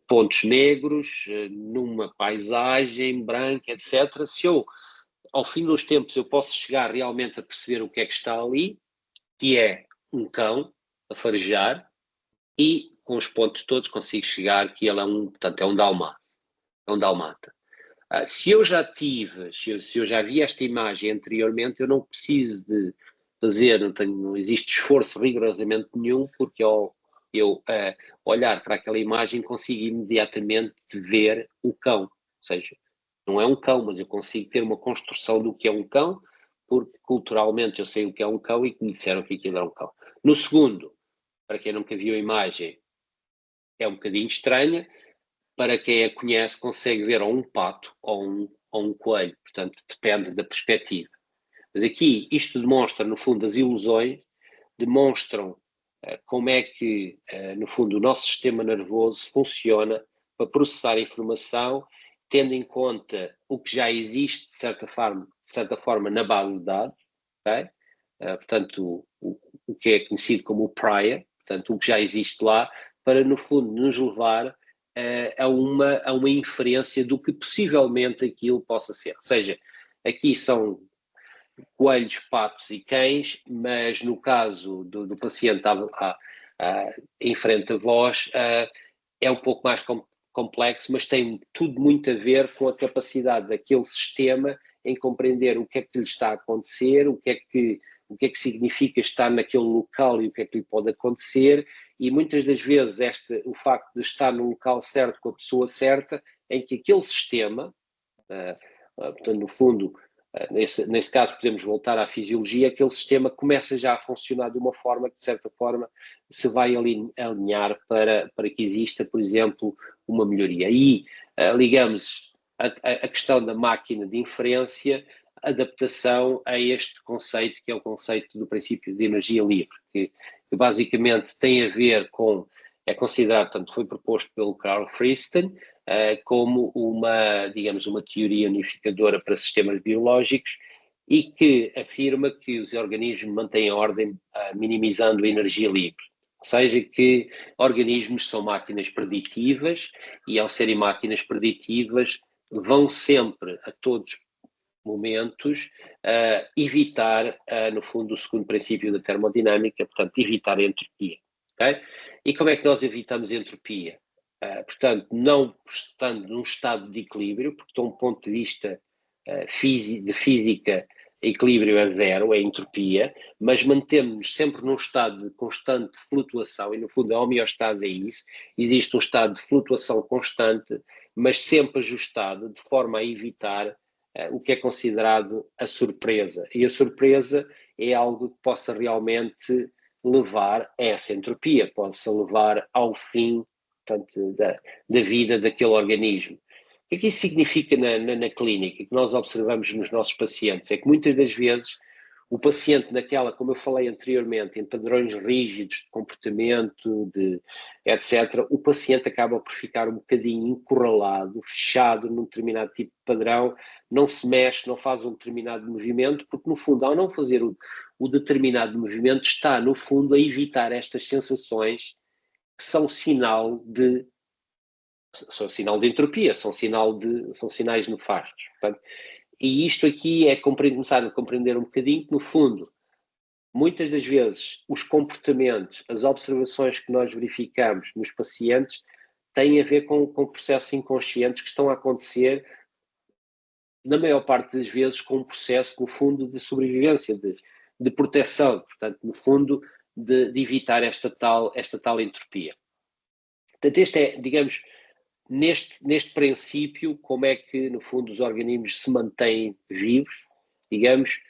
pontos negros, numa paisagem branca, etc. Se eu, ao fim dos tempos, eu posso chegar realmente a perceber o que é que está ali, que é um cão a farejar, e com os pontos todos consigo chegar que ele portanto, é um dalmata. É um dalmata. Se eu já vi esta imagem anteriormente, eu não preciso de fazer, não existe esforço rigorosamente nenhum, porque eu olhar para aquela imagem consigo imediatamente ver o cão. Ou seja, não é um cão, mas eu consigo ter uma construção do que é um cão, porque culturalmente eu sei o que é um cão e que me disseram que aquilo era um cão. No segundo, para quem nunca viu a imagem, é um bocadinho estranha. Para quem a conhece, consegue ver ou um pato ou um coelho. Portanto, depende da perspectiva. Mas aqui, isto demonstra, no fundo, as ilusões, demonstram como é que, no fundo, o nosso sistema nervoso funciona para processar informação, tendo em conta o que já existe, de certa forma na base de dados, okay? Portanto, o que é conhecido como o prior, portanto, o que já existe lá, para, no fundo, nos levar a uma inferência do que possivelmente aquilo possa ser. Ou seja, aqui são coelhos, patos e cães, mas no caso do paciente em frente a vós, é um pouco mais complexo, mas tem tudo muito a ver com a capacidade daquele sistema em compreender o que é que lhe está a acontecer, o que é que significa estar naquele local e o que é que lhe pode acontecer, e muitas das vezes o facto de estar no local certo com a pessoa certa, em que aquele sistema, portanto, no fundo, nesse caso podemos voltar à fisiologia, aquele sistema começa já a funcionar de uma forma que, de certa forma, se vai alinhar para que exista, por exemplo, uma melhoria. E ligamos a questão da máquina de inferência, adaptação a este conceito, que é o conceito do princípio de energia livre, que basicamente tem a ver com, é considerado, portanto, foi proposto pelo Carl Friston, como digamos, uma teoria unificadora para sistemas biológicos e que afirma que os organismos mantêm a ordem minimizando a energia livre. Ou seja, que organismos são máquinas preditivas e, ao serem máquinas preditivas, vão sempre, a todos momentos, evitar, no fundo, o segundo princípio da termodinâmica, portanto, evitar a entropia. Okay? E como é que nós evitamos a entropia? Portanto, não estando num estado de equilíbrio, porque de um ponto de vista de física, equilíbrio é zero, é entropia, mas mantemos-nos sempre num estado de constante flutuação, e no fundo a homeostase é isso, existe um estado de flutuação constante, mas sempre ajustado, de forma a evitar o que é considerado a surpresa. E a surpresa é algo que possa realmente levar a essa entropia, possa levar ao fim, portanto, da vida daquele organismo. O que é que isso significa na clínica, que nós observamos nos nossos pacientes? É que muitas das vezes o paciente como eu falei anteriormente, em padrões rígidos de comportamento, etc., o paciente acaba por ficar um bocadinho encurralado, fechado num determinado tipo de padrão, não se mexe, não faz um determinado movimento, porque no fundo, ao não fazer o determinado movimento, está no fundo a evitar estas sensações que são sinal de entropia, são sinais nefastos. Portanto, e isto aqui é começar a compreender um bocadinho que, no fundo, muitas das vezes os comportamentos, as observações que nós verificamos nos pacientes têm a ver com processos inconscientes que estão a acontecer, na maior parte das vezes, com um processo, no fundo, de sobrevivência, de proteção, portanto, no fundo, de evitar esta tal entropia. Portanto, este é, digamos, neste princípio, como é que, no fundo, os organismos se mantêm vivos, digamos,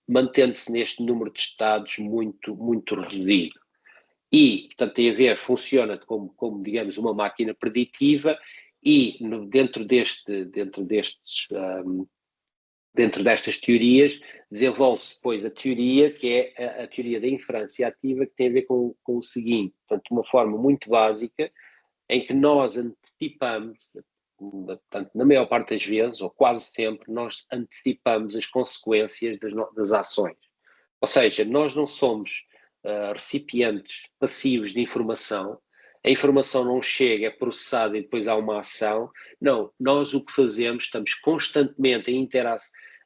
mantendo-se neste número de estados muito, muito reduzido. E, portanto, tem a ver, funciona como, digamos, uma máquina preditiva e dentro destas teorias, desenvolve-se depois a teoria, que é a teoria da inferência ativa, que tem a ver com o seguinte, portanto, uma forma muito básica, em que nós antecipamos, portanto, na maior parte das vezes, ou quase sempre, nós antecipamos as consequências das ações. Ou seja, nós não somos recipientes passivos de informação, a informação não chega, é processada e depois há uma ação. Não, nós o que fazemos, estamos constantemente a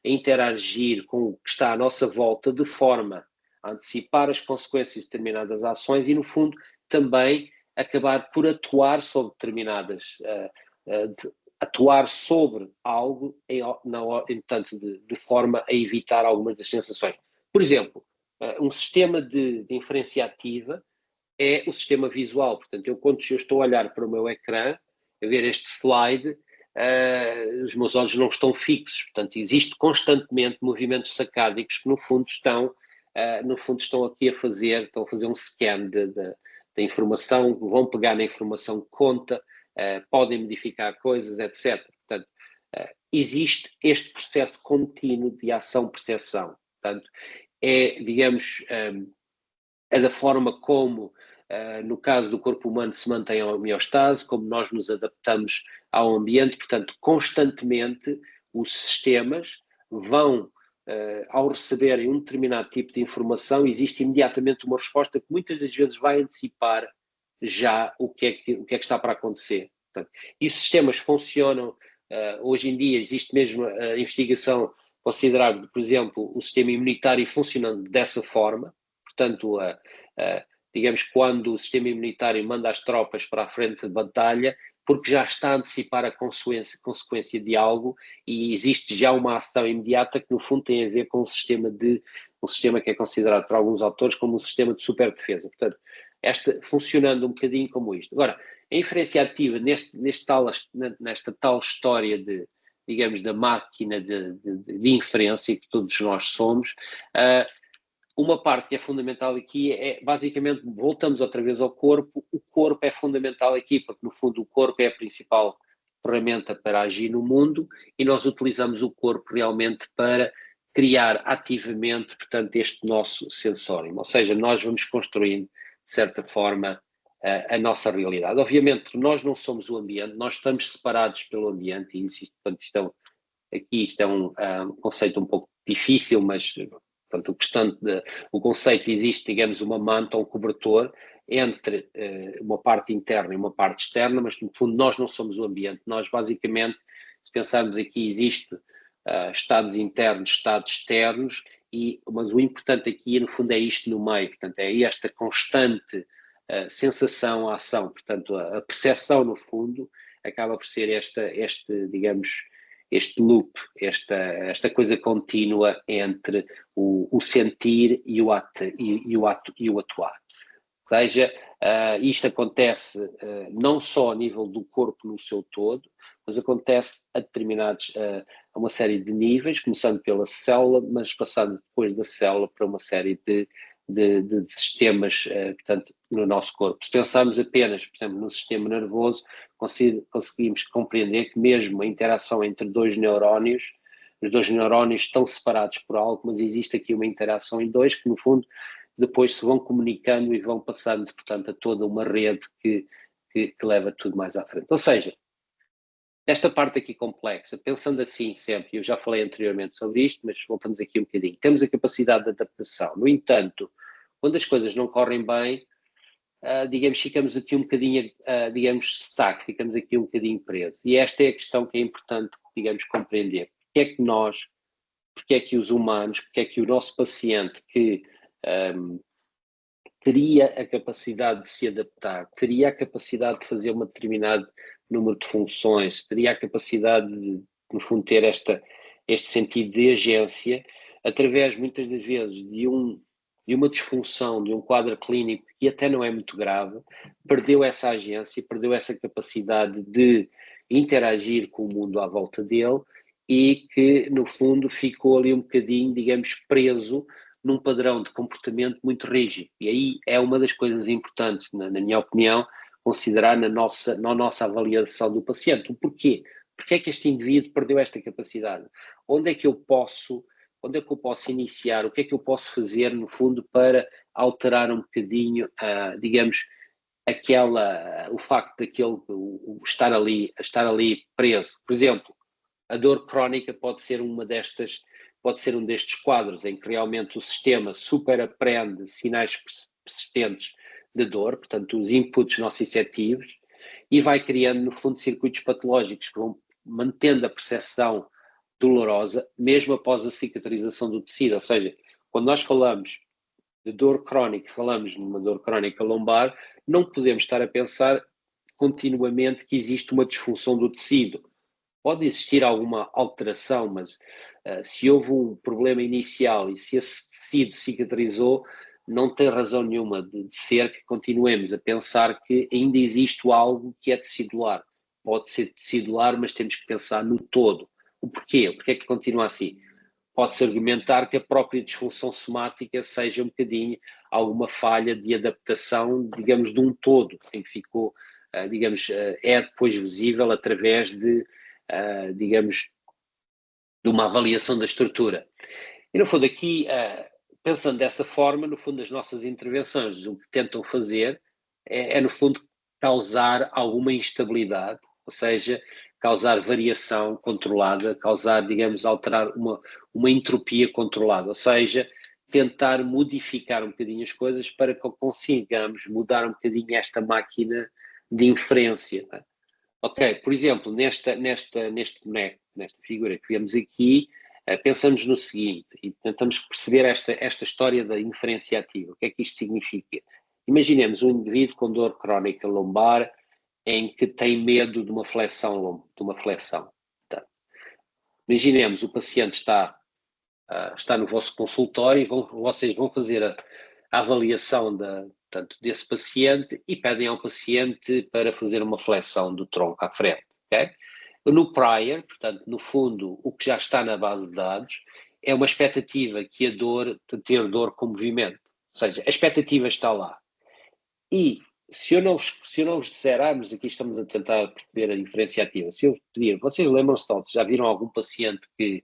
interagir com o que está à nossa volta de forma a antecipar as consequências de determinadas ações e, no fundo, também acabar por atuar sobre determinadas, atuar sobre algo, portanto, de forma a evitar algumas das sensações. Por exemplo, um sistema de inferência ativa é o sistema visual. Portanto, quando eu estou a olhar para o meu ecrã, a ver este slide, os meus olhos não estão fixos. Portanto, existe constantemente movimentos sacádicos que, no fundo, estão aqui estão a fazer um scan da informação, vão pegar na informação que conta, podem modificar coisas, etc. Portanto, existe este processo contínuo de ação-percepção. Portanto, digamos, é da forma como, no caso do corpo humano, se mantém a homeostase, como nós nos adaptamos ao ambiente. Portanto, constantemente os sistemas vão, ao receberem um determinado tipo de informação, existe imediatamente uma resposta que muitas das vezes vai antecipar já o que é que está para acontecer. Portanto, e os sistemas funcionam, hoje em dia existe mesmo a investigação considerar, por exemplo, o sistema imunitário funcionando dessa forma. Portanto, digamos, quando o sistema imunitário manda as tropas para a frente de batalha, porque já está a antecipar a consequência de algo e existe já uma ação imediata que, no fundo, tem a ver com um sistema que é considerado por alguns autores como um sistema de superdefesa. Portanto, funcionando um bocadinho como isto. Agora, a inferência ativa, nesta tal história digamos, da máquina de inferência que todos nós somos, uma parte que é fundamental aqui basicamente, voltamos outra vez ao corpo. O corpo é fundamental aqui, porque no fundo o corpo é a principal ferramenta para agir no mundo e nós utilizamos o corpo realmente para criar ativamente, portanto, este nosso sensório. Ou seja, nós vamos construindo, de certa forma, a nossa realidade. Obviamente que nós não somos o ambiente, nós estamos separados pelo ambiente e portanto, isto é um conceito um pouco difícil, mas portanto, o conceito existe, digamos, uma manta, um cobertor entre uma parte interna e uma parte externa, mas no fundo nós não somos o ambiente. Nós basicamente, se pensarmos aqui, existe estados internos, estados externos, mas o importante aqui no fundo é isto no meio, portanto é esta constante sensação, ação, portanto a percepção no fundo acaba por ser digamos, este loop, esta coisa contínua entre o sentir e o atuar. Ou seja, isto acontece não só a nível do corpo no seu todo, mas acontece a uma série de níveis, começando pela célula, mas passando depois da célula para uma série de sistemas, portanto, no nosso corpo. Se pensarmos apenas, por exemplo, no sistema nervoso, conseguimos compreender que mesmo a interação entre dois neurónios, os dois neurónios estão separados por algo, mas existe aqui uma interação em dois que, no fundo, depois se vão comunicando e vão passando, portanto, a toda uma rede que leva tudo mais à frente. Ou seja, esta parte aqui complexa, pensando assim sempre, eu já falei anteriormente sobre isto, mas voltamos aqui um bocadinho, temos a capacidade de adaptação. No entanto, quando as coisas não correm bem, digamos, ficamos aqui um bocadinho, digamos, ficamos aqui um bocadinho presos. E esta é a questão que é importante, digamos, compreender. Porque é que os humanos, porque é que o nosso paciente que teria a capacidade de se adaptar, teria a capacidade de fazer um determinado número de funções, teria a capacidade de, no fundo, ter este sentido de agência, através, muitas das vezes, de uma disfunção, de um quadro clínico que até não é muito grave, perdeu essa agência, perdeu essa capacidade de interagir com o mundo à volta dele e que, no fundo, ficou ali um bocadinho, digamos, preso num padrão de comportamento muito rígido. E aí é uma das coisas importantes, na minha opinião, considerar na nossa avaliação do paciente. O porquê? Porque é que este indivíduo perdeu esta capacidade? Onde é que eu posso iniciar? O que é que eu posso fazer, no fundo, para alterar um bocadinho, digamos, o facto daquele estar ali preso. Por exemplo, a dor crónica pode ser um destes quadros em que realmente o sistema superaprende sinais persistentes de dor, portanto, os inputs nociceptivos, e vai criando, no fundo, circuitos patológicos que vão mantendo a percepção dolorosa, mesmo após a cicatrização do tecido. Ou seja, quando nós falamos de dor crónica, falamos numa dor crónica lombar, não podemos estar a pensar continuamente que existe uma disfunção do tecido. Pode existir alguma alteração, mas se houve um problema inicial e se esse tecido cicatrizou, não tem razão nenhuma de ser que continuemos a pensar que ainda existe algo que é tecidular. Pode ser tecidular, mas temos que pensar no todo. O porquê? Porquê é que continua assim? Pode-se argumentar que a própria disfunção somática seja um bocadinho alguma falha de adaptação, digamos, de um todo, em que ficou, digamos, é depois visível através de, digamos, de uma avaliação da estrutura. E, no fundo, aqui, pensando dessa forma, no fundo, as nossas intervenções, o que tentam fazer no fundo, causar alguma instabilidade, ou seja, causar variação controlada, causar, digamos, alterar uma entropia controlada, ou seja, tentar modificar um bocadinho as coisas para que consigamos mudar um bocadinho esta máquina de inferência. Né? Ok, por exemplo, neste boneco, nesta figura que vemos aqui, pensamos no seguinte, e tentamos perceber esta história da inferência ativa. O que é que isto significa? Imaginemos um indivíduo com dor crónica lombar em que tem medo de uma flexão. Tá. Imaginemos, o paciente está no vosso consultório e vocês vão fazer a avaliação portanto, desse paciente e pedem ao paciente para fazer uma flexão do tronco à frente. Okay? No prior, portanto, no fundo, o que já está na base de dados é uma expectativa que de ter dor com movimento. Ou seja, a expectativa está lá. E se eu não vos disser, mas aqui estamos a tentar perceber a inferência ativa, se eu pedir, vocês lembram-se todos, já viram algum paciente que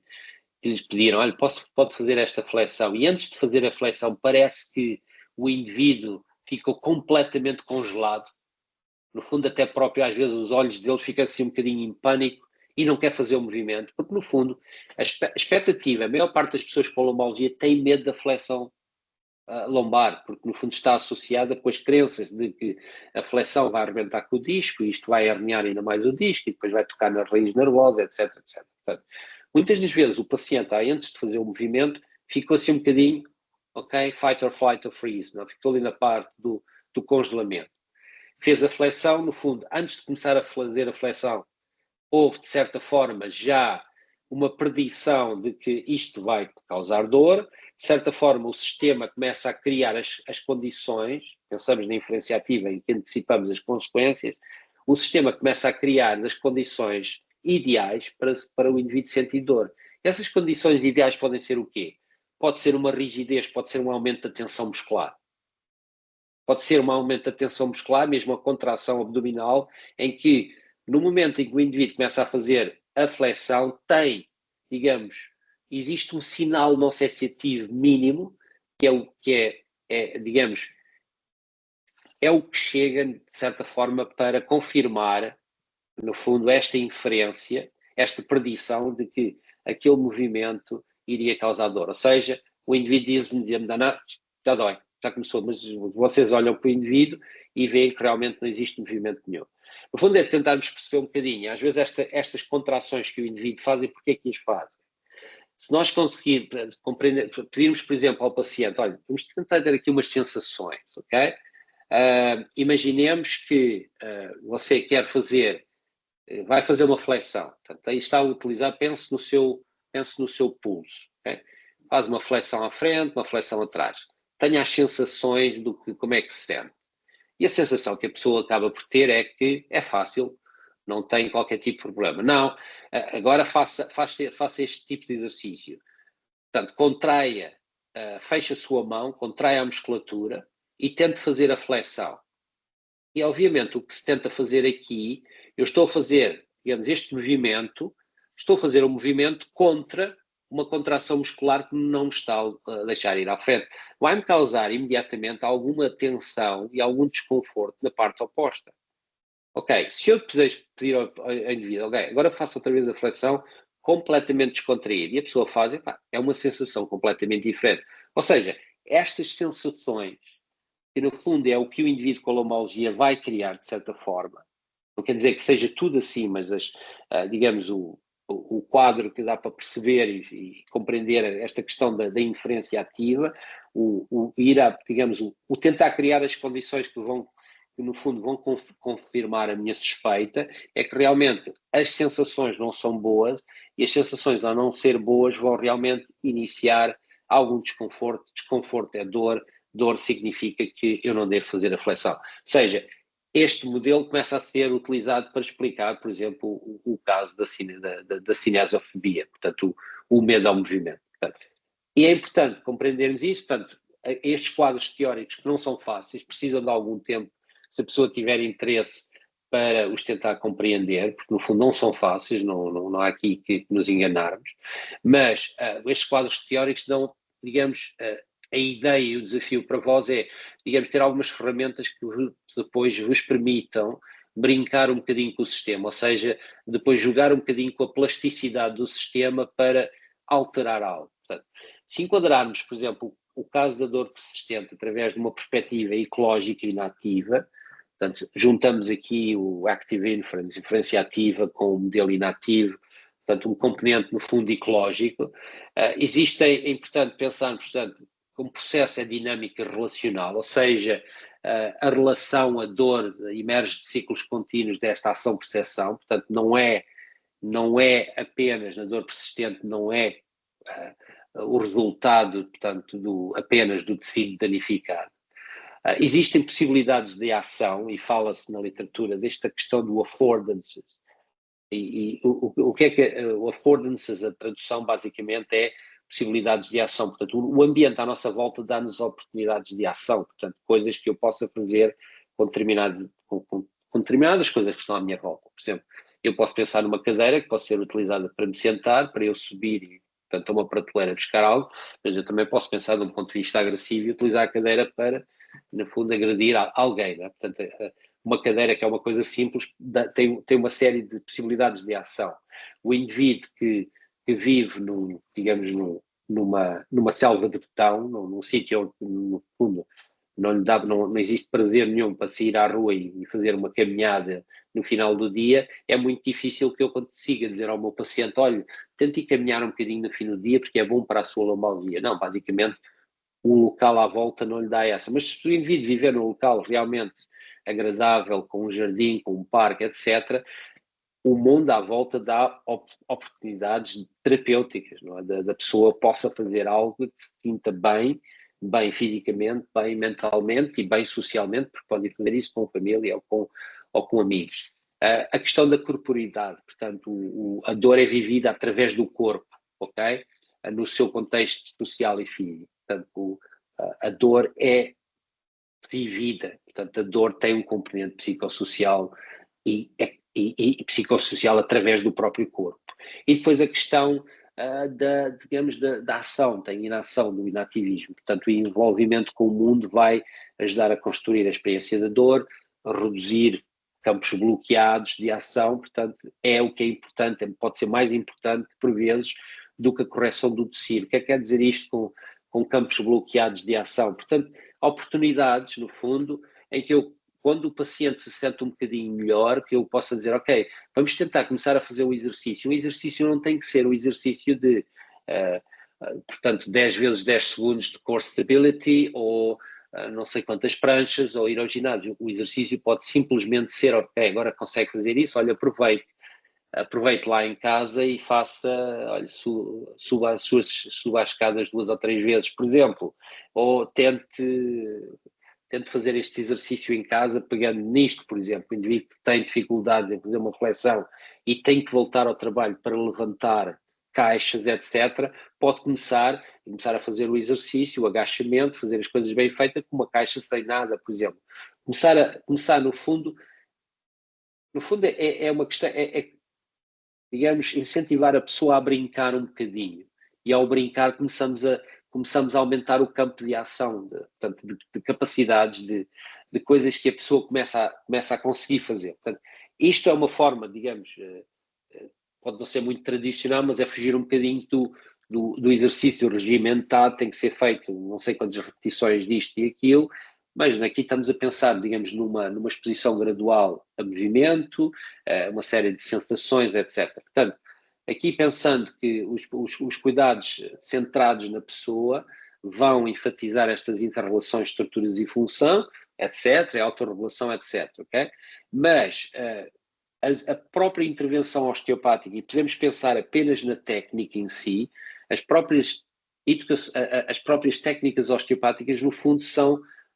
lhes pediram, olha, pode fazer esta flexão, e antes de fazer a flexão parece que o indivíduo ficou completamente congelado, no fundo até próprio às vezes os olhos dele ficam assim um bocadinho em pânico e não quer fazer o movimento, porque no fundo a expectativa, a maior parte das pessoas com lombalgia tem medo da flexão lombar, porque no fundo está associada com as crenças de que a flexão vai arrebentar com o disco, e isto vai herniar ainda mais o disco, e depois vai tocar na raiz nervosa, etc, etc. Portanto, muitas das vezes o paciente, antes de fazer o movimento, ficou assim um bocadinho, ok, fight or flight or freeze, não? Ficou ali na parte do congelamento. Fez a flexão, no fundo, antes de começar a fazer a flexão, houve, de certa forma, já uma predição de que isto vai causar dor, de certa forma o sistema começa a criar as condições, pensamos na inferência ativa em que antecipamos as consequências, o sistema começa a criar as condições ideais para o indivíduo sentir dor. Essas condições ideais podem ser o quê? Pode ser uma rigidez, pode ser um aumento da tensão muscular. Pode ser um aumento da tensão muscular, mesmo a contração abdominal, em que no momento em que o indivíduo começa a fazer a flexão, digamos, existe um sinal nociceptivo mínimo, que é o que digamos, é o que chega, de certa forma, para confirmar, no fundo, esta inferência, esta predição de que aquele movimento iria causar dor. Ou seja, o indivíduo diz-me, já dói, já começou, mas vocês olham para o indivíduo e veem que realmente não existe movimento nenhum. No fundo, é tentarmos perceber um bocadinho, às vezes estas contrações que o indivíduo faz e porque é que as faz. Se nós conseguirmos pedirmos, por exemplo, ao paciente, olha, vamos tentar ter aqui umas sensações, ok? Imaginemos que você quer vai fazer uma flexão, portanto, aí está a utilizar, pense no seu pulso, okay? Faz uma flexão à frente, uma flexão atrás, tenha as sensações como é que se sente. E a sensação que a pessoa acaba por ter é que é fácil, não tem qualquer tipo de problema. Não, agora faça este tipo de exercício. Portanto, contraia, feche a sua mão, contraia a musculatura e tente fazer a flexão. E, obviamente, o que se tenta fazer aqui, eu estou a fazer, digamos, este movimento, estou a fazer um movimento contra uma contração muscular que não me está a deixar ir à frente. Vai-me causar imediatamente alguma tensão e algum desconforto na parte oposta. Ok, se eu pedir ao indivíduo, ok, agora faça outra vez a flexão completamente descontraído, e a pessoa faz, epá, é uma sensação completamente diferente. Ou seja, estas sensações que no fundo é o que o indivíduo com lombalgia vai criar de certa forma. Não quer dizer que seja tudo assim, mas digamos o quadro que dá para perceber e compreender esta questão da inferência ativa, ir a, digamos, o tentar criar as condições que no fundo vão confirmar a minha suspeita, é que realmente as sensações não são boas e as sensações ao não ser boas vão realmente iniciar algum desconforto. Desconforto é dor, dor significa que eu não devo fazer a flexão. Ou seja, este modelo começa a ser utilizado para explicar, por exemplo, o caso da cinesiofobia, portanto, o medo ao movimento. Portanto, e é importante compreendermos isso, portanto, estes quadros teóricos que não são fáceis, precisam de algum tempo, se a pessoa tiver interesse para os tentar compreender, porque no fundo não são fáceis, não há aqui que nos enganarmos, mas estes quadros teóricos dão, digamos, a ideia e o desafio para vós é, digamos, ter algumas ferramentas que depois vos permitam brincar um bocadinho com o sistema, ou seja, depois jogar um bocadinho com a plasticidade do sistema para alterar algo. Portanto, se enquadrarmos, por exemplo, o caso da dor persistente através de uma perspectiva ecológica e inativa, portanto, juntamos aqui o Active Inference, inferência ativa, com o modelo inativo, portanto, um componente, no fundo, ecológico. É importante pensarmos, portanto, que um processo é dinâmica relacional, ou seja, a relação, a dor, emerge de ciclos contínuos desta ação-percepção, portanto, não é apenas, na dor persistente, não é o resultado, portanto, apenas do tecido danificado. Existem possibilidades de ação, e fala-se na literatura desta questão do affordances. O que é o affordances, a tradução basicamente é possibilidades de ação. Portanto, o ambiente à nossa volta dá-nos oportunidades de ação, portanto, coisas que eu possa fazer com determinadas coisas que estão à minha volta. Por exemplo, eu posso pensar numa cadeira que pode ser utilizada para me sentar, para eu subir e, portanto, a uma prateleira buscar algo, mas eu também posso pensar de um ponto de vista agressivo e utilizar a cadeira para, no fundo, agredir alguém. Né? Portanto, uma cadeira que é uma coisa simples tem uma série de possibilidades de ação. O indivíduo que vive numa selva de betão, num sítio onde, no fundo, não existe prazer nenhum para sair à rua e fazer uma caminhada no final do dia, é muito difícil que eu consiga dizer ao meu paciente, olha, tente caminhar um bocadinho no fim do dia porque é bom para a sua lombalgia. Não, basicamente o local à volta não lhe dá essa. Mas se o indivíduo viver num local realmente agradável, com um jardim, com um parque, etc., o mundo à volta dá oportunidades terapêuticas, não é? Da pessoa possa fazer algo que se sinta bem fisicamente, bem mentalmente e bem socialmente, porque pode fazer isso com família ou com amigos. A questão da corporidade, portanto, a dor é vivida através do corpo, ok? No seu contexto social e físico. Portanto, a dor é vivida, portanto, a dor tem um componente psicossocial e psicossocial através do próprio corpo. E depois a questão digamos, da ação, da inação, do inativismo. Portanto, o envolvimento com o mundo vai ajudar a construir a experiência da dor, a reduzir campos bloqueados de ação, portanto, é o que é importante, pode ser mais importante, por vezes, do que a correção do tecido. O que é que quer dizer isto com campos bloqueados de ação? Portanto, oportunidades, no fundo, em que quando o paciente se sente um bocadinho melhor, que eu possa dizer, ok, vamos tentar começar a fazer o exercício. O exercício não tem que ser o exercício de, portanto, 10 vezes 10 segundos de core stability ou não sei quantas pranchas ou ir ao ginásio. O exercício pode simplesmente ser, ok, agora consegue fazer isso, olha, aproveite lá em casa e faça, olha, suba as escadas 2 ou 3 vezes, por exemplo, ou tente fazer este exercício em casa, pegando nisto, por exemplo, o indivíduo que tem dificuldade em fazer uma flexão e tem que voltar ao trabalho para levantar caixas, etc., pode começar a fazer o exercício, o agachamento, fazer as coisas bem feitas com uma caixa sem nada, por exemplo. Começar no fundo é uma questão, digamos, incentivar a pessoa a brincar um bocadinho. E ao brincar começamos a aumentar o campo de ação, portanto, de capacidades, de coisas que a pessoa começa a conseguir fazer. Portanto, isto é uma forma, digamos, pode não ser muito tradicional, mas é fugir um bocadinho do exercício regimentado, tem que ser feito não sei quantas repetições disto e aquilo, mas aqui estamos a pensar, digamos, numa exposição gradual a movimento, uma série de sensações, etc. Portanto, aqui pensando que os cuidados centrados na pessoa vão enfatizar estas interrelações, estruturas e função, etc., a autorregulação, etc., ok? Mas a própria intervenção osteopática, e podemos pensar apenas na técnica em si, as próprias técnicas osteopáticas, no fundo,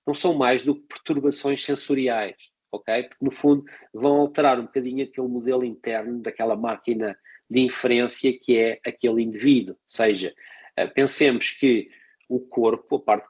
não são mais do que perturbações sensoriais, ok? Porque, no fundo, vão alterar um bocadinho aquele modelo interno daquela máquina de inferência que é aquele indivíduo. Ou seja, pensemos que o corpo, a parte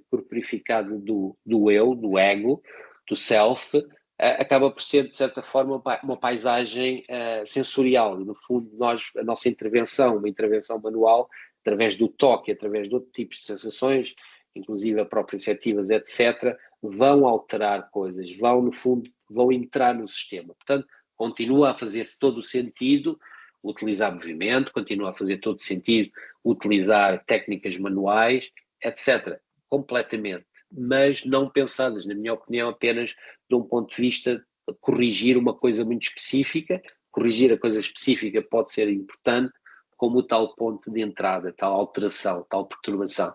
corporificada do eu, do ego, do self, acaba por ser, de certa forma, uma paisagem sensorial. E, no fundo, a nossa intervenção, uma intervenção manual, através do toque, através de outros tipos de sensações, inclusive proprioceptivas, etc., vão alterar coisas, no fundo, vão entrar no sistema. Portanto, continua a fazer-se todo o sentido utilizar movimento, continua a fazer todo o sentido utilizar técnicas manuais, etc., completamente, mas não pensadas, na minha opinião, apenas de um ponto de vista de corrigir uma coisa muito específica. Corrigir a coisa específica pode ser importante, como o tal ponto de entrada, tal alteração, tal perturbação.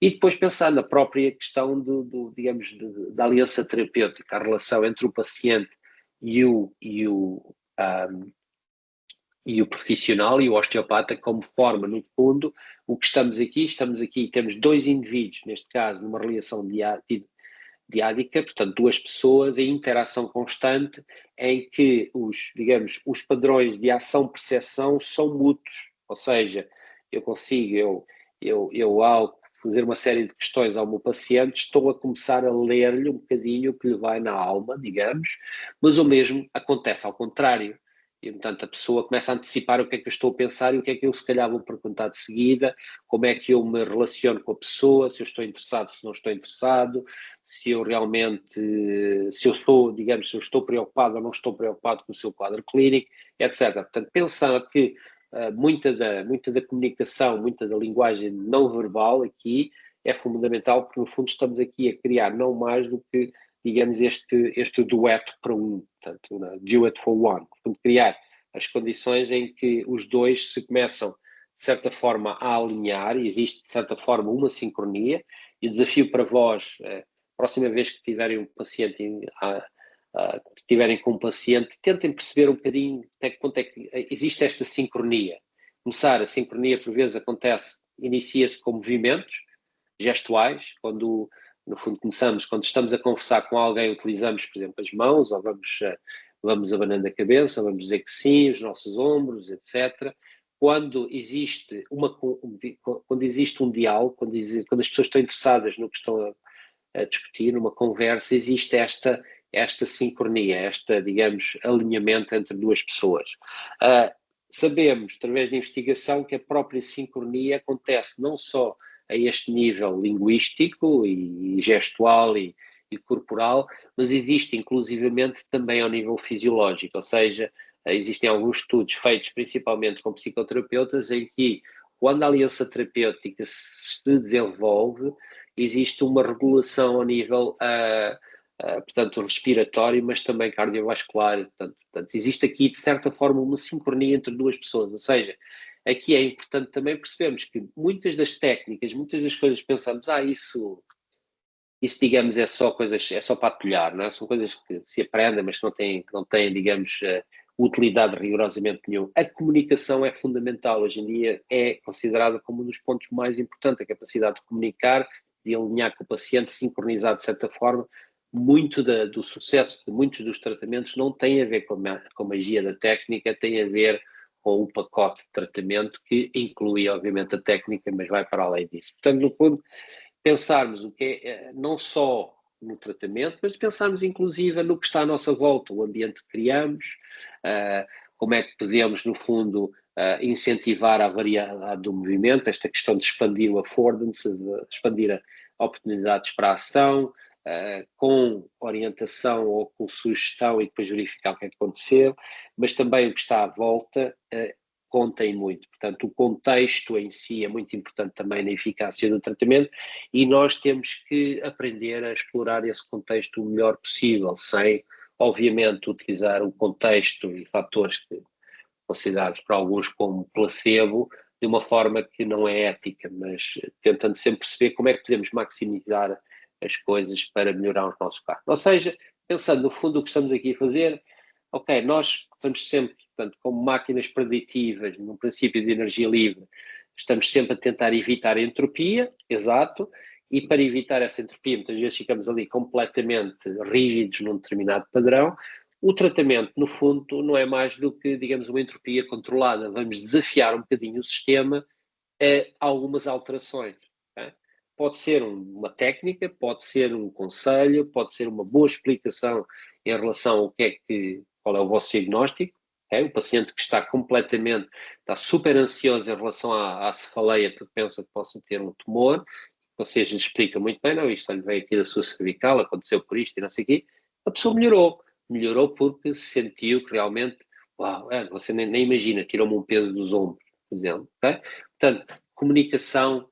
E depois pensar na própria questão digamos, da aliança terapêutica, a relação entre o paciente e o profissional e o osteopata como forma, no fundo, o que estamos aqui, temos dois indivíduos, neste caso, numa relação diádica, portanto, duas pessoas em interação constante em que os padrões de ação-percepção são mútuos, ou seja, eu ao fazer uma série de questões ao meu paciente, estou a começar a ler-lhe um bocadinho o que lhe vai na alma, digamos, mas o mesmo acontece ao contrário. E, portanto, a pessoa começa a antecipar o que é que eu estou a pensar e o que é que eu, se calhar, vou perguntar de seguida, como é que eu me relaciono com a pessoa, se eu estou interessado, se não estou interessado, se eu realmente, se eu estou preocupado ou não estou preocupado com o seu quadro clínico, etc. Portanto, pensando que muita da comunicação, muita da linguagem não verbal aqui é fundamental, porque, no fundo, estamos aqui a criar não mais do que, digamos, este dueto para um, portanto, duet for one, portanto, criar as condições em que os dois se começam, de certa forma, a alinhar, e existe, de certa forma, uma sincronia, e o desafio para vós, próxima vez que tiverem um paciente, que estiverem com um paciente, tentem perceber um bocadinho até que ponto é que existe esta sincronia. A sincronia, por vezes, inicia-se com movimentos gestuais, quando no fundo quando estamos a conversar com alguém, utilizamos, por exemplo, as mãos, ou vamos abanando a cabeça, vamos dizer que sim, os nossos ombros, etc. Quando existe um diálogo, quando as pessoas estão interessadas no que estão a discutir, numa conversa, existe esta sincronia, digamos, alinhamento entre duas pessoas. Sabemos, através da investigação, que a própria sincronia acontece não só a este nível linguístico e gestual e corporal, mas existe inclusivamente também ao nível fisiológico, ou seja, existem alguns estudos feitos principalmente com psicoterapeutas em que, quando a aliança terapêutica se desenvolve, existe uma regulação ao nível, portanto, respiratório, mas também cardiovascular. Portanto, existe aqui, de certa forma, uma sincronia entre duas pessoas, ou seja, aqui é importante também percebermos que muitas das técnicas, muitas das coisas que pensamos, isso digamos, é só para atulhar, não é? São coisas que se aprendem, mas que não têm, digamos, utilidade rigorosamente nenhuma. A comunicação é fundamental. Hoje em dia é considerada como um dos pontos mais importantes, a capacidade de comunicar, de alinhar com o paciente, sincronizar de certa forma. Muito do sucesso de muitos dos tratamentos não tem a ver com a magia da técnica, tem a ver com o pacote de tratamento que inclui, obviamente, a técnica, mas vai para além disso. Portanto, no fundo, pensarmos o que é, não só no tratamento, mas pensarmos inclusive no que está à nossa volta, o ambiente que criamos, como é que podemos, no fundo, incentivar a variedade do movimento, esta questão de expandir o affordance, expandir oportunidades para a ação, com orientação ou com sugestão e depois verificar o que é que aconteceu, mas também o que está à volta contem muito. Portanto, o contexto em si é muito importante também na eficácia do tratamento e nós temos que aprender a explorar esse contexto o melhor possível, sem, obviamente, utilizar o contexto e fatores considerados por alguns como placebo de uma forma que não é ética, mas tentando sempre perceber como é que podemos maximizar as coisas para melhorar os nossos carros. Ou seja, pensando no fundo o que estamos aqui a fazer, ok, nós estamos sempre, portanto, como máquinas preditivas, no princípio de energia livre, estamos sempre a tentar evitar a entropia, exato, e para evitar essa entropia, muitas vezes ficamos ali completamente rígidos num determinado padrão. O tratamento, no fundo, não é mais do que, digamos, uma entropia controlada. Vamos desafiar um bocadinho o sistema a algumas alterações. Tá? Pode ser uma técnica, pode ser um conselho, pode ser uma boa explicação em relação ao qual é o vosso diagnóstico. O paciente que está super ansioso em relação à cefaleia porque pensa que possa ter um tumor, você lhe explica muito bem, não, isto lhe veio aqui da sua cervical, aconteceu por isto e não sei o quê, a pessoa melhorou porque se sentiu que realmente, uau, você nem imagina, tirou-me um peso dos ombros, por exemplo, okay? Portanto, comunicação,